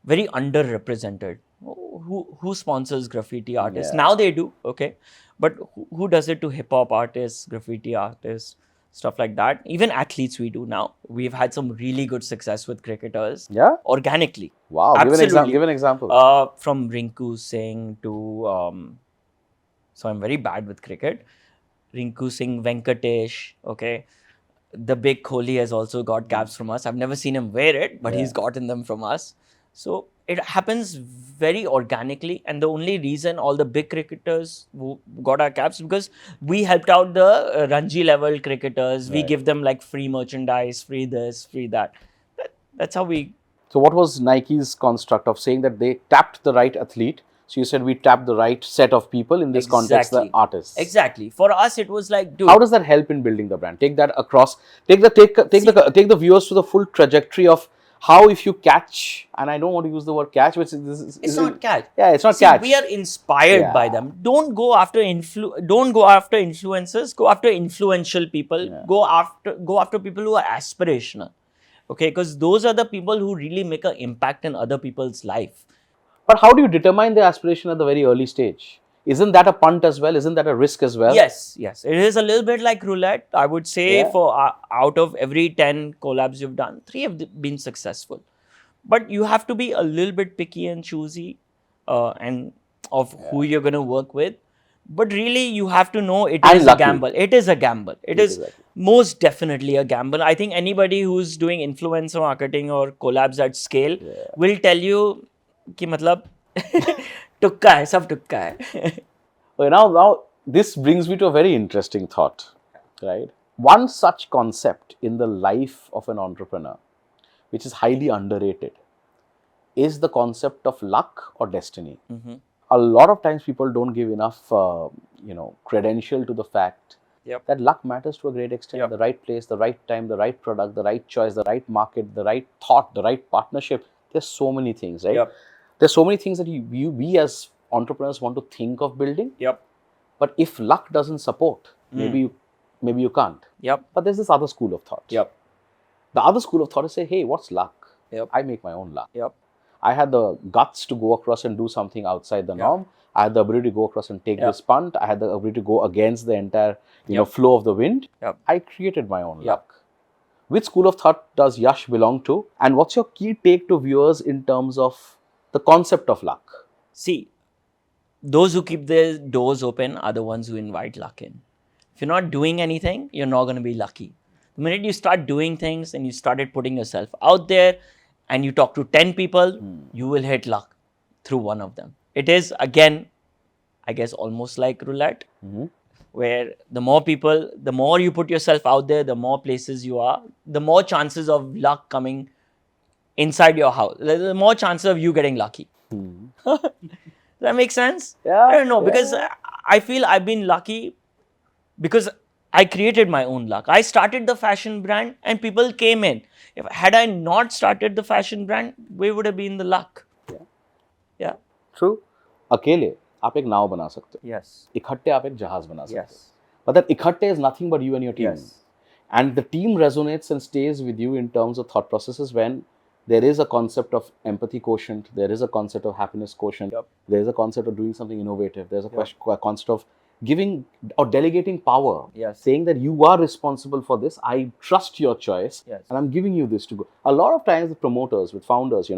very underrepresented. Who sponsors graffiti artists? Yeah. Now they do, okay, but who does it to hip hop artists, graffiti artists, stuff like that? Even athletes we do now. We've had some really good success with cricketers. Yeah? Organically. Wow. Absolutely. Give an example. From Rinku Singh to, so I'm very bad with cricket. Rinku Singh, Venkatesh, okay. The big Kohli has also got caps from us. I've never seen him wear it, but he's gotten them from us. So it happens very organically. And the only reason all the big cricketers who got our caps because we helped out the Ranji level cricketers. We give them like free merchandise, free this, free that. That's how we... So what was Nike's construct of saying that they tapped the right athlete? So you said we tapped the right set of people, in this context, the artists. Exactly. For us, it was like, dude. How does that help in building the brand? Take that across. Take the viewers to the full trajectory of how, if you catch, and I don't want to use the word catch, which it's not catch. Yeah, it's not catch. We are inspired by them. Don't go after influencers. Go after influential people. Yeah. Go after people who are aspirational. Okay, because those are the people who really make an impact in other people's life. But how do you determine the aspiration at the very early stage? Isn't that a punt as well? Isn't that a risk as well? Yes. It is a little bit like roulette. I would say for out of every 10 collabs you've done, 3 have been successful. But you have to be a little bit picky and choosy and of who you're going to work with. But really, you have to know it is a gamble. It is a gamble. It is most definitely a gamble. I think anybody who's doing influencer marketing or collabs at scale will tell you कि मतलब टुक्का है, सब टुक्का है. Okay, now this brings me to a very interesting thought, right? One such concept in the life of an entrepreneur, which is highly underrated, is the concept of luck or destiny. Mm-hmm. A lot of times people don't give enough, credential to the fact that luck matters to a great extent. The right place, the right time, the right product, the right choice, the right market, the right thought, the right partnership. There's so many things, right? There's so many things that we as entrepreneurs want to think of building. But if luck doesn't support, maybe you can't. But there's this other school of thought. The other school of thought is say, hey, what's luck? I make my own luck. I had the guts to go across and do something outside the norm. I had the ability to go across and take this punt. I had the ability to go against the entire flow of the wind. I created my own luck. Which school of thought does Yash belong to? And what's your key take to viewers in terms of the concept of luck? See, those who keep their doors open are the ones who invite luck in. If you're not doing anything, you're not going to be lucky. The minute you start doing things and you started putting yourself out there and you talk to 10 people, you will hit luck through one of them. It is, again, I guess almost like roulette, where the more people, the more you put yourself out there, the more places you are, the more chances of luck coming inside your house, the more chances of you getting lucky. Does that make sense? I don't know, because I feel I've been lucky because I created my own luck. I started the fashion brand and people came in. Had I not started the fashion brand, where would have been the luck? True. अकेले आप एक नाव बना सकते हो. Yes. इकट्ठे आप एक जहाज बना सकते हो. Yes. but that ikhatte is nothing but you and your team. Yes. And the team resonates and stays with you in terms of thought processes when there is a concept of empathy quotient, there is a concept of happiness quotient, Yep. there is a concept of doing something innovative, there's a Yep. concept of giving or delegating power, Yes. saying that you are responsible for this, I trust your choice, Yes. and I'm giving you this to go. A lot of times with promoters, with founders,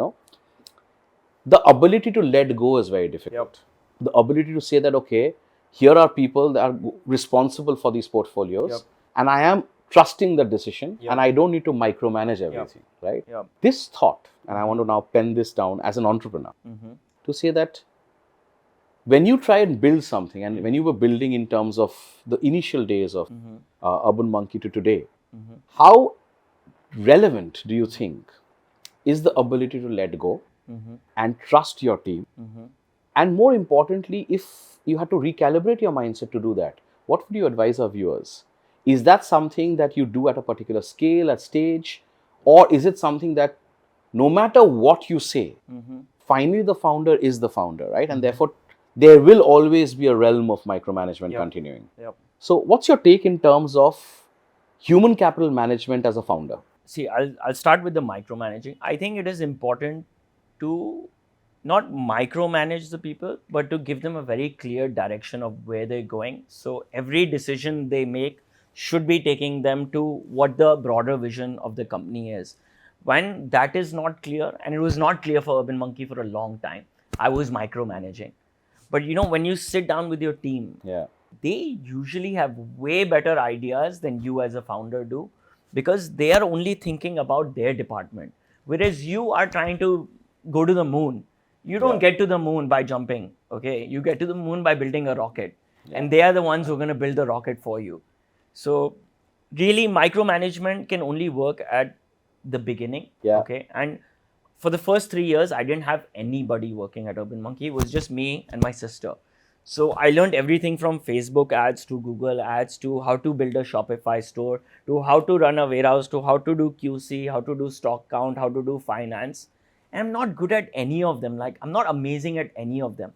the ability to let go is very difficult. The ability to say that, okay, here are people that are responsible for these portfolios, Yep. and I am trusting the decision, Yep. and I don't need to micromanage everything, right? Yep. This thought, and I want to now pen this down as an entrepreneur, to say that when you try and build something, and when you were building in terms of the initial days of Urban Monkey to today, how relevant do you think is the ability to let go and trust your team? And more importantly, if you had to recalibrate your mindset to do that, what would you advise our viewers? Is that something that you do at a particular scale, at stage, or is it something that no matter what you say, finally the founder is the founder, right? And therefore, there will always be a realm of micromanagement continuing. Yep. So, what's your take in terms of human capital management as a founder? See, I'll start with the micromanaging. I think it is important to not micromanage the people, but to give them a very clear direction of where they're going. So every decision they make should be taking them to what the broader vision of the company is. When that is not clear, and it was not clear for Urban Monkey for a long time, I was micromanaging. But when you sit down with your team, they usually have way better ideas than you as a founder do, because they are only thinking about their department. Whereas you are trying to go to the moon. You don't get to the moon by jumping, okay? You get to the moon by building a rocket. And they are the ones who are going to build the rocket for you. So really, micromanagement can only work at the beginning, okay? And for the first 3 years, I didn't have anybody working at Urban Monkey. It was just me and my sister. So I learned everything from Facebook ads to Google ads to how to build a Shopify store, to how to run a warehouse, to how to do QC, how to do stock count, how to do finance. And I'm not good at any of them. Like, I'm not amazing at any of them.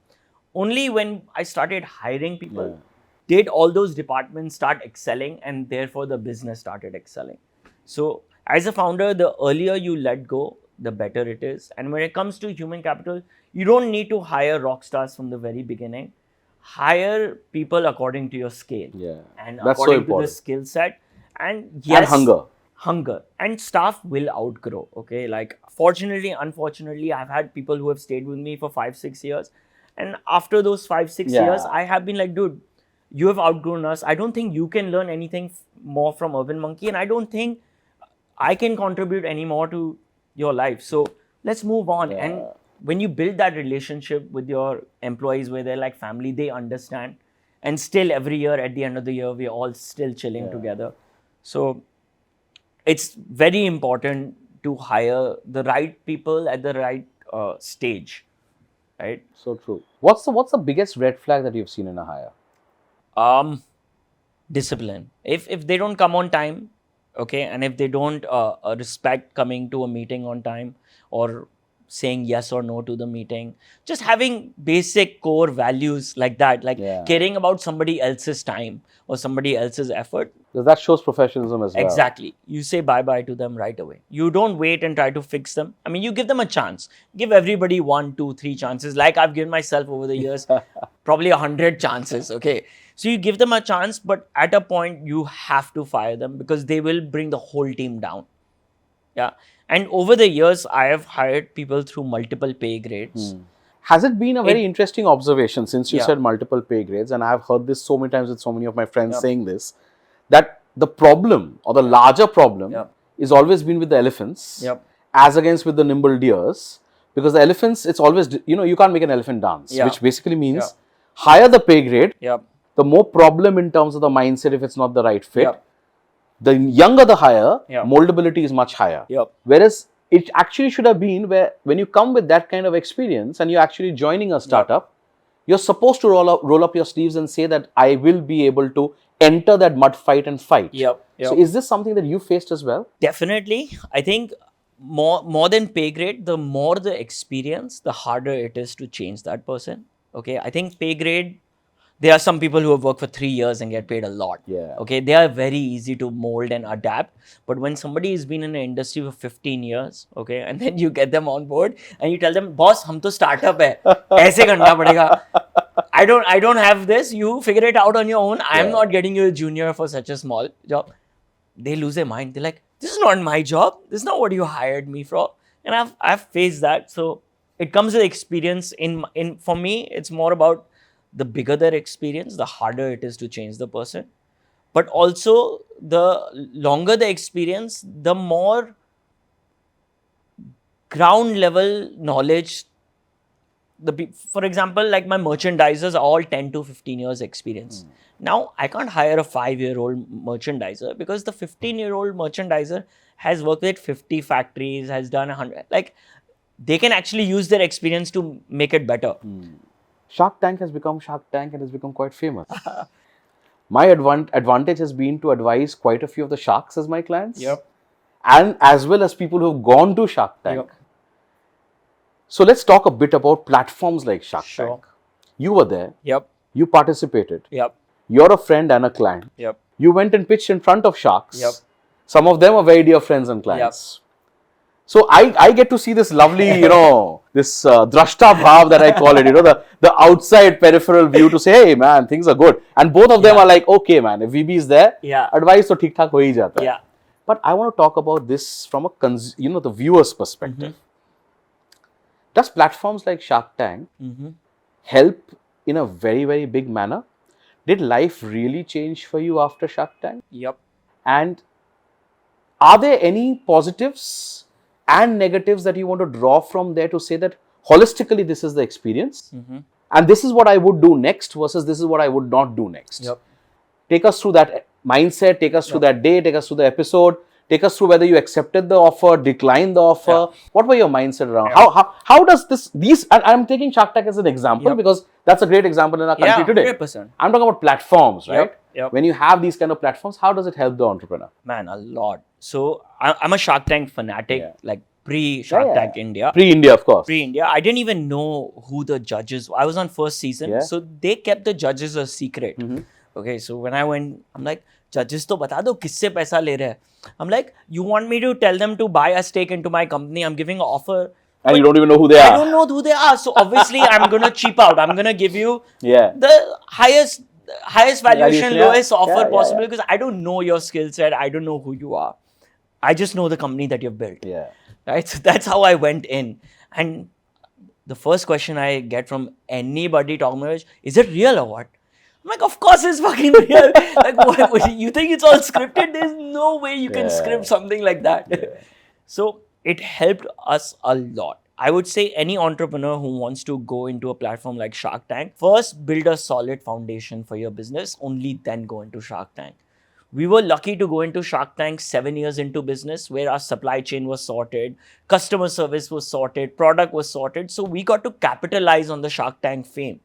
Only when I started hiring people, did all those departments start excelling, and therefore the business started excelling. So as a founder, the earlier you let go, the better it is. And when it comes to human capital, you don't need to hire rock stars from the very beginning. Hire people according to your scale and That's according so to the skill set. And yes, and hunger. And staff will outgrow, okay? Like, fortunately, unfortunately, I've had people who have stayed with me for 5-6 years. And after those 5-6 years, I have been like, dude, you have outgrown us. I don't think you can learn anything more from Urban Monkey. And I don't think I can contribute any more to your life. So let's move on. And when you build that relationship with your employees where they're like family, they understand. And still every year, at the end of the year, we're all still chilling together. So it's very important to hire the right people at the right stage, right? So true. What's the biggest red flag that you've seen in a hire? Discipline. If they don't come on time, okay, and if they don't respect coming to a meeting on time, or saying yes or no to the meeting, just having basic core values like that, like caring about somebody else's time or somebody else's effort. Because that shows professionalism as well. Exactly. You say bye-bye to them right away. You don't wait and try to fix them. I mean, you give them a chance. Give everybody 1, 2, 3 chances. Like I've given myself over the years, probably 100 chances, okay? So you give them a chance, but at a point, you have to fire them because they will bring the whole team down. Yeah. And over the years, I have hired people through multiple pay grades. Has it been a very interesting observation, since you Yeah. said multiple pay grades, and I've heard this so many times with so many of my friends saying this, that the problem or the larger problem is always been with the elephants as against with the nimble deers, because the elephants, it's always, you can't make an elephant dance, which basically means higher the pay grade, the more problem in terms of the mindset if it's not the right fit. The younger the higher, moldability is much higher. Whereas it actually should have been where when you come with that kind of experience and you're actually joining a startup, you're supposed to roll up your sleeves and say that I will be able to enter that mud fight and fight. So is this something that you faced as well? Definitely. I think more than pay grade, the more the experience, the harder it is to change that person. Okay. I think pay grade, There are some people who have worked for 3 years and get paid a lot. Yeah. Okay, they are very easy to mold and adapt. But when somebody has been in an industry for 15 years, okay, and then you get them on board and you tell them, boss, hum to startup hai, aise karna padega. I don't have this. You figure it out on your own. I'm not getting you a junior for such a small job. They lose their mind. They're like, this is not my job. This is not what you hired me for. And I've faced that. So it comes with experience. In for me, it's more about the bigger their experience, the harder it is to change the person. But also, the longer the experience, the more ground level knowledge. For example, like my merchandisers are all 10 to 15 years experience. Now, I can't hire a 5-year-old merchandiser because the 15-year-old merchandiser has worked with 50 factories, has done 100. Like, they can actually use their experience to make it better. Shark Tank has become Shark Tank and has become quite famous. My advantage has been to advise quite a few of the sharks as my clients. Yep. And as well as people who have gone to Shark Tank. Yep. So let's talk a bit about platforms like Shark Sure. Tank. You were there. Yep. You participated. Yep. You're a friend and a client. Yep. You went and pitched in front of sharks. Yep. Some of them are very dear friends and clients. So I get to see this lovely, this drashta bhav that I call it, the outside peripheral view to say, hey man, things are good. And both of them are like, okay man, if VB is there, advice to theek thak ho hi jata hai. Yeah. But I want to talk about this from the viewer's perspective. Does platforms like Shark Tank help in a very, very big manner? Did life really change for you after Shark Tank? Yep. And are there any positives and negatives that you want to draw from there to say that holistically this is the experience and this is what I would do next versus this is what I would not do next? Yep. Take us through that mindset, take us through that day, take us through the episode, take us through whether you accepted the offer, declined the offer. What were your mindset around? How does these, and I'm taking Shark Tank as an example because that's a great example in our country today. 100%. I'm talking about platforms, right? Yep. When you have these kind of platforms, how does it help the entrepreneur? Man, a lot. So I'm a Shark Tank fanatic, like pre-Shark Tank India. Pre-India, of course. Pre-India. I didn't even know who the judges were. I was on first season, so they kept the judges a secret. Okay, so when I went, I'm like, judges to bata do, kisse paisa le rahe hai? I'm like, you want me to tell them to buy a stake into my company? I'm giving an offer. And you don't even know who they are. I don't know who they are. So obviously, I'm going to cheap out. I'm going to give you the highest valuation, lowest offer possible because I don't know your skill set. I don't know who you are. I just know the company that you've built. Right? So that's how I went in. And the first question I get from anybody talking about is it real or what? I'm like, of course it's fucking real. Like, what, you think it's all scripted? There's no way you can script something like that. So it helped us a lot. I would say any entrepreneur who wants to go into a platform like Shark Tank, first build a solid foundation for your business, only then go into Shark Tank. We were lucky to go into Shark Tank 7 years into business where our supply chain was sorted, customer service was sorted, product was sorted. So we got to capitalize on the Shark Tank fame.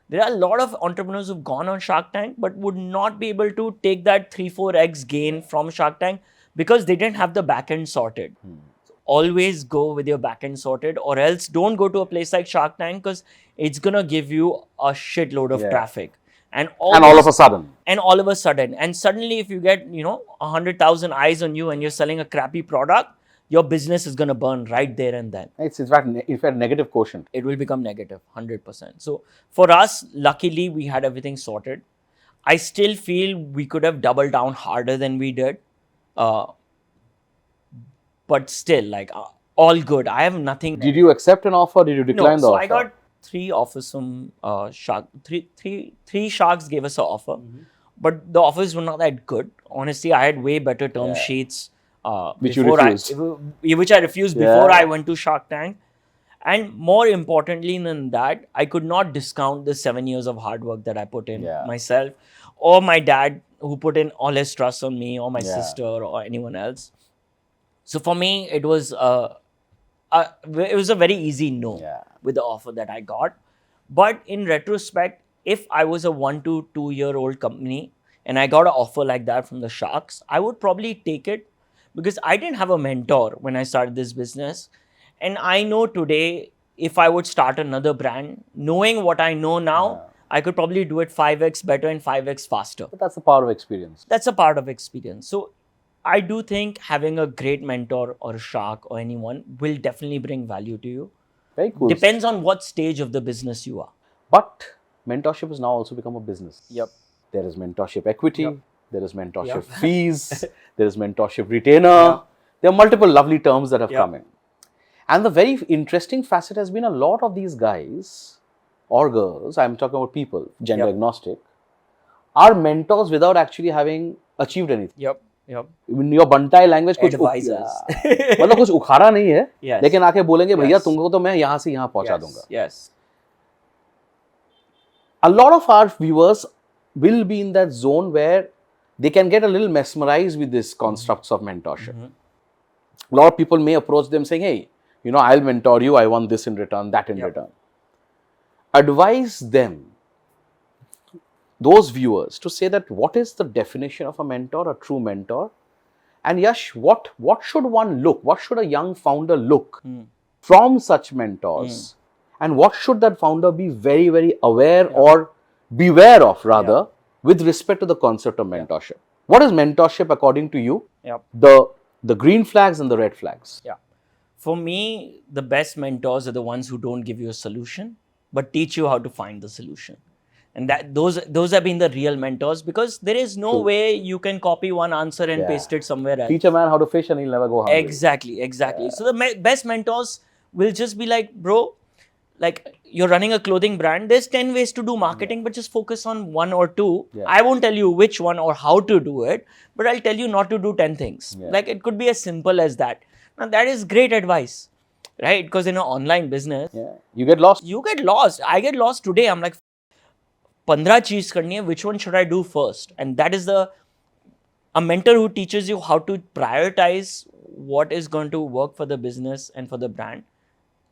There are a lot of entrepreneurs who've gone on Shark Tank but would not be able to take that 3-4x gain from Shark Tank because they didn't have the back end sorted. So always go with your back end sorted or else don't go to a place like Shark Tank because it's going to give you a shitload of traffic. And all of a sudden. And suddenly if you get, 100,000 eyes on you and you're selling a crappy product, your business is going to burn right there and then. It's in fact negative quotient. It will become negative, 100%. So for us, luckily, we had everything sorted. I still feel we could have doubled down harder than we did. But still, all good. I have nothing. Did you accept an offer? Did you decline the offer? So I got 3 offers from Shark. Three sharks gave us an offer. But the offers were not that good. Honestly, I had way better term sheets. Which you refused. Which I refused before I went to Shark Tank. And more importantly than that, I could not discount the 7 years of hard work that I put in myself or my dad who put in all his trust on me or my sister or anyone else. So for me, it was a very easy no with the offer that I got. But in retrospect, if I was a 1 to 2 year old company and I got an offer like that from the Sharks, I would probably take it because I didn't have a mentor when I started this business. And I know today, if I would start another brand, knowing what I know now, I could probably do it 5x better and 5x faster. But that's the power of experience. That's a part of experience. So I do think having a great mentor or a shark or anyone will definitely bring value to you. Very cool. Depends on what stage of the business you are. But mentorship has now also become a business. Yep. There is mentorship equity. Yep. There is mentorship Yep. fees. There is mentorship retainer. Yeah. There are multiple lovely terms that have Yep. come in. And the very interesting facet has been a lot of these guys or girls, I'm talking about people, gender Yep. agnostic, are mentors without actually having achieved anything. Yep. Yep. In your Bantai language, कुछ Advisors. मतलब कुछ उखाड़ा नहीं है, Yes. लेकिन आके बोलेंगे भैया Yes. तुमको तो मैं यहाँ से यहाँ पहुँचा दूंगा. Yes. A lot of our viewers will be in that zone where they can get a little mesmerized with these constructs of mentorship. A lot of people may approach them saying, hey, you know, I'll mentor you, I want this in return, that in Yep. return. Advise them, those viewers, to say that what is the definition of a mentor, a true mentor? And Yash, what should one look, what should a young founder look from such mentors? And what should that founder be very, very aware or beware of rather with respect to the concept of mentorship? What is mentorship according to you? Yep. The green flags and the red flags. Yeah. For me, the best mentors are the ones who don't give you a solution, but teach you how to find the solution. And that those have been the real mentors, because there is no way you can copy one answer and paste it somewhere else. Teach a man how to fish and he'll never go hungry. Exactly. So the best mentors will just be like, bro, like you're running a clothing brand, there's 10 ways to do marketing, but just focus on one or two. I won't tell you which one or how to do it, but I'll tell you not to do 10 things. Like it could be as simple as that. Now that is great advice, right? Because in an online business, you get lost. you get lost. I get lost today. I'm like, 15 cheez karni hai, which one should I do first? And that is a mentor who teaches you how to prioritize what is going to work for the business and for the brand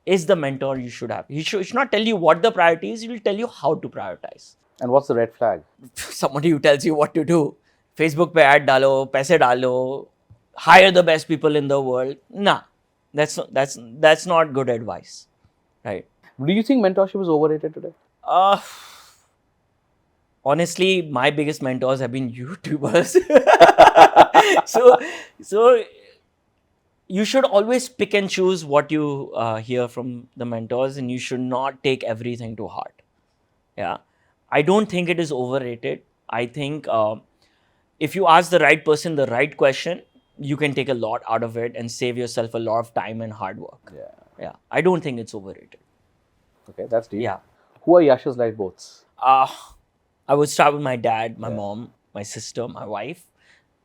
is the mentor you should have. He should not tell you what the priority is, he will tell you how to prioritize. And what's the red flag? Somebody who tells you what to do. Facebook pe ad dalo, paise dalo, hire the best people in the world. Nah, that's not good advice, right? Do you think mentorship is overrated today? Honestly, my biggest mentors have been YouTubers. so you should always pick and choose what you hear from the mentors, and you should not take everything to heart. Yeah, I don't think it is overrated. I think if you ask the right person the right question, you can take a lot out of it and save yourself a lot of time and hard work. Yeah. I don't think it's overrated. Okay, that's deep. Yeah. Who are Yash's lifeboats? I would start with my dad, my mom, my sister, my wife,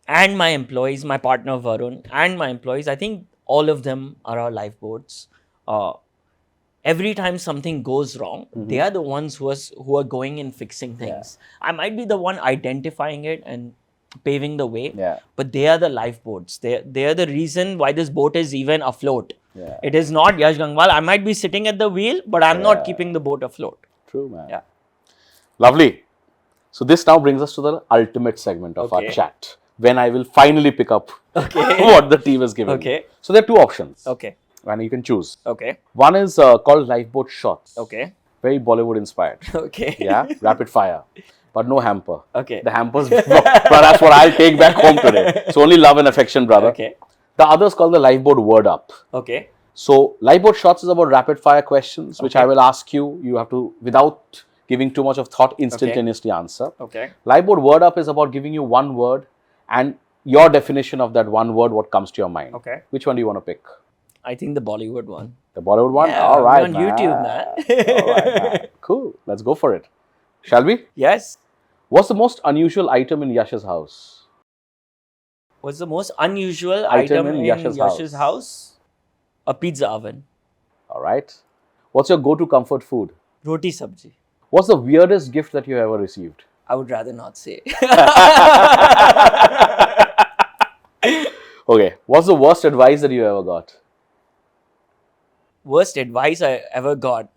and my employees, my partner Varun, and my employees. I think all of them are our lifeboats. Every time something goes wrong, they are the ones who are going and fixing things. I might be the one identifying it and paving the way, but they are the lifeboats. They are the reason why this boat is even afloat. It is not Yash Gangwal. I might be sitting at the wheel, but I'm not keeping the boat afloat. True, man. Yeah. Lovely. So this now brings us to the ultimate segment of our chat, when I will finally pick up what the team has given me. So there are two options. And you can choose. One is called Lifeboat Shots. Very Bollywood inspired. Yeah, rapid fire. But no hamper. The hampers, but that's what I'll take back home today. It's only love and affection, brother. The other is called the Lifeboat Word Up. So Lifeboat Shots is about rapid fire questions, which I will ask you. You have to, without giving too much of thought, instantaneously answer. Lifeboat Word Up is about giving you one word and your definition of that one word, what comes to your mind. Which one do you want to pick? I think the Bollywood one. The Bollywood one? Yeah, all right, on YouTube, man. All right, man. Cool. Let's go for it. Shall we? Yes. What's the most unusual item in Yash's house? What's the most unusual item in Yash's house? A pizza oven. All right. What's your go-to comfort food? Roti sabji. What's the weirdest gift that you ever received? I would rather not say. Okay. What's the worst advice that you ever got? Worst advice I ever got.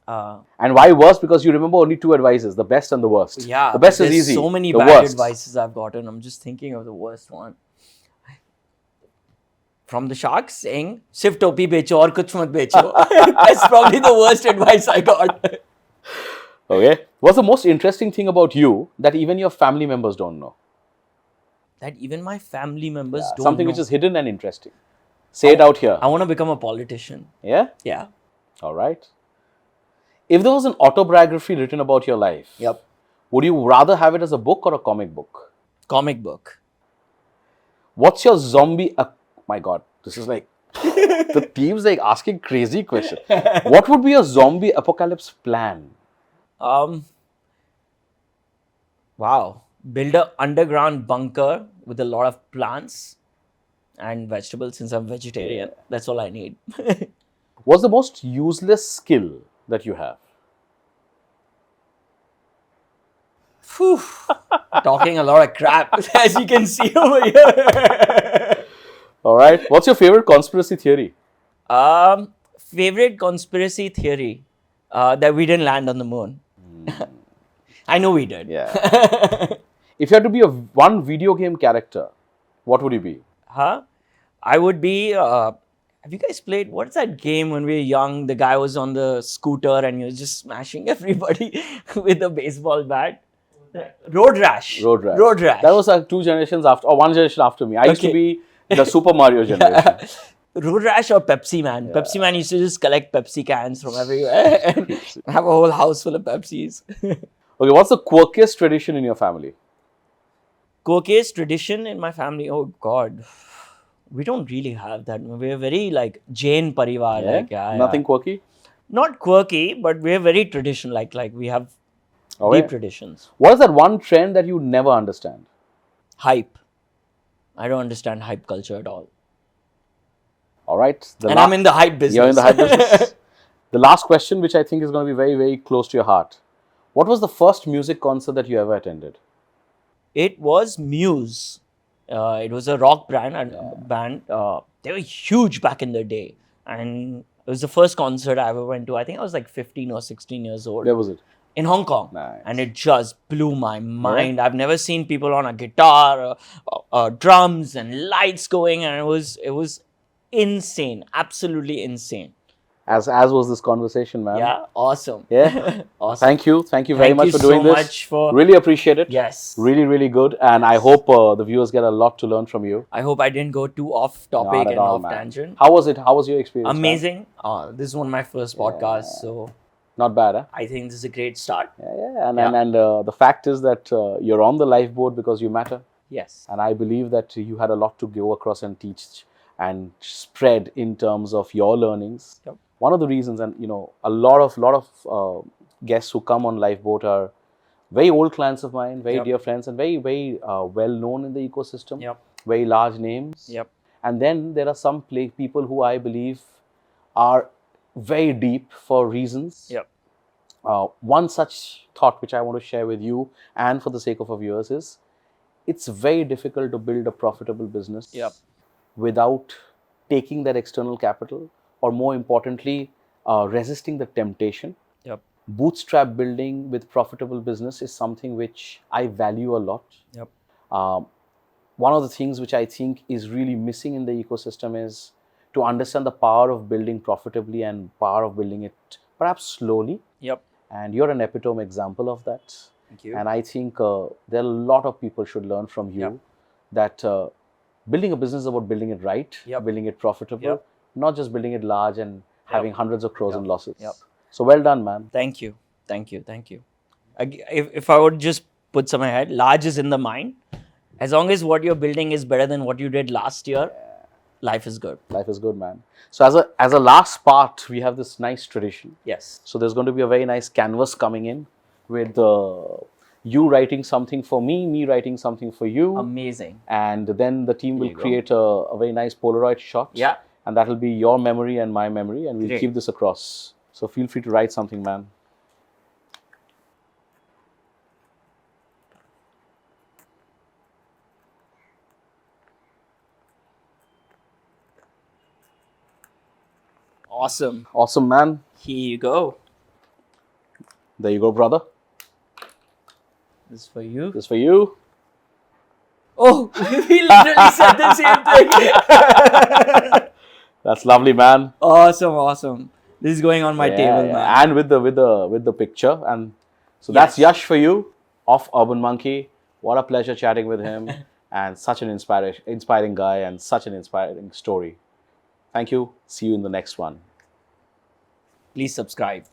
And why worst? Because you remember only two advices, the best and the worst. Yeah. The best is easy. So many the bad worst. advices I've gotten. I'm just thinking of the worst one. From the sharks saying, "Sif topi becho aur kuch mat becho." That's probably the worst advice I got. Okay. What's the most interesting thing about you that even your family members don't know? That even my family members don't Something know. which is hidden and interesting. Say it out here. I want to become a politician. Yeah? Yeah. All right. If there was an autobiography written about your life, Yep. would you rather have it as a book or a comic book? Comic book. What's your zombie? My God, this is like the team's like asking crazy questions. What would be your zombie apocalypse plan? Wow. Build a underground bunker with a lot of plants and vegetables since I'm vegetarian. That's all I need. What's the most useless skill that you have? Phew. Talking a lot of crap, as you can see over here. All right. What's your favorite conspiracy theory? Favorite conspiracy theory that we didn't land on the moon. I know we did. Yeah. If you had to be one video game character, what would you be? I would be. Have you guys played? What's that game when we were young? The guy was on the scooter and he was just smashing everybody with a baseball bat. Road Rash. Road Rash. Road Rash. That was like 2 generations after, or 1 generation after me. I used to be the Super Mario generation. Road Rash or Pepsi Man. Pepsi Man used to just collect Pepsi cans from everywhere and have a whole house full of Pepsis. Okay, what's the quirkiest tradition in your family? Quirkiest tradition in my family? Oh God. We don't really have that. We're very like Jain Parivar. Like, Nothing quirky? Not quirky, but we're very traditional. Like we have deep traditions. What is that one trend that you never understand? Hype. I don't understand hype culture at all. All right. I'm in the hype business. You're in the hype business. The last question, which I think is going to be very, very close to your heart. What was the first music concert that you ever attended? It was Muse. It was a rock band. They were huge back in the day. And it was the first concert I ever went to. I think I was like 15 or 16 years old. Where was it? In Hong Kong. Nice. And it just blew my mind. I've never seen people on a guitar, drums and lights going, and it was insane, absolutely insane. As was this conversation, man. Yeah, awesome. Yeah. Awesome. Thank you very much for doing so this. Much for really appreciate it. Yes. Really, really good. And I hope the viewers get a lot to learn from you. I hope I didn't go too off topic and off tangent. How was it? How was your experience? Amazing. This is one of my first podcasts, so not bad, huh? I think this is a great start. And the fact is that you're on the LifeBoat because you matter. Yes. And I believe that you had a lot to go across and teach and spread in terms of your learnings. Yep. One of the reasons, and a lot of guests who come on LifeBoat are very old clients of mine, very dear friends, and very, very well known in the ecosystem. Yep. Very large names. Yep. And then there are some people who I believe are very deep for reasons. Yep. One such thought which I want to share with you and for the sake of our viewers is, it's very difficult to build a profitable business without taking that external capital, or more importantly, resisting the temptation. Yep. Bootstrap building with profitable business is something which I value a lot. Yep. One of the things which I think is really missing in the ecosystem is to understand the power of building profitably and power of building it perhaps slowly. Yep. And you're an epitome example of that. Thank you. And I think there are a lot of people should learn from you that building a business is about building it right, building it profitable, not just building it large and having hundreds of crores in losses. So well done, man. Thank you. Thank you. Thank you. If I would just put some ahead, large is in the mind. As long as what you're building is better than what you did last year, life is good. Life is good, man. So as a last part, we have this nice tradition. Yes. So there's going to be a very nice canvas coming in with you writing something for me writing something for you. Amazing. And then the team will create a very nice Polaroid shot. Yeah. And that will be your memory and my memory, and we'll Great. keep this across. So feel free to write something, man. Awesome. Awesome, man. Here you go. There you go, brother. This is for you. This is for you. Oh, we literally said the same thing. That's lovely, man. Awesome, awesome. This is going on my table, man. And with the picture, and So that's Yes. Yash for you of Urban Monkey. What a pleasure chatting with him, and such an inspiring guy and such an inspiring story. Thank you. See you in the next one. Please subscribe.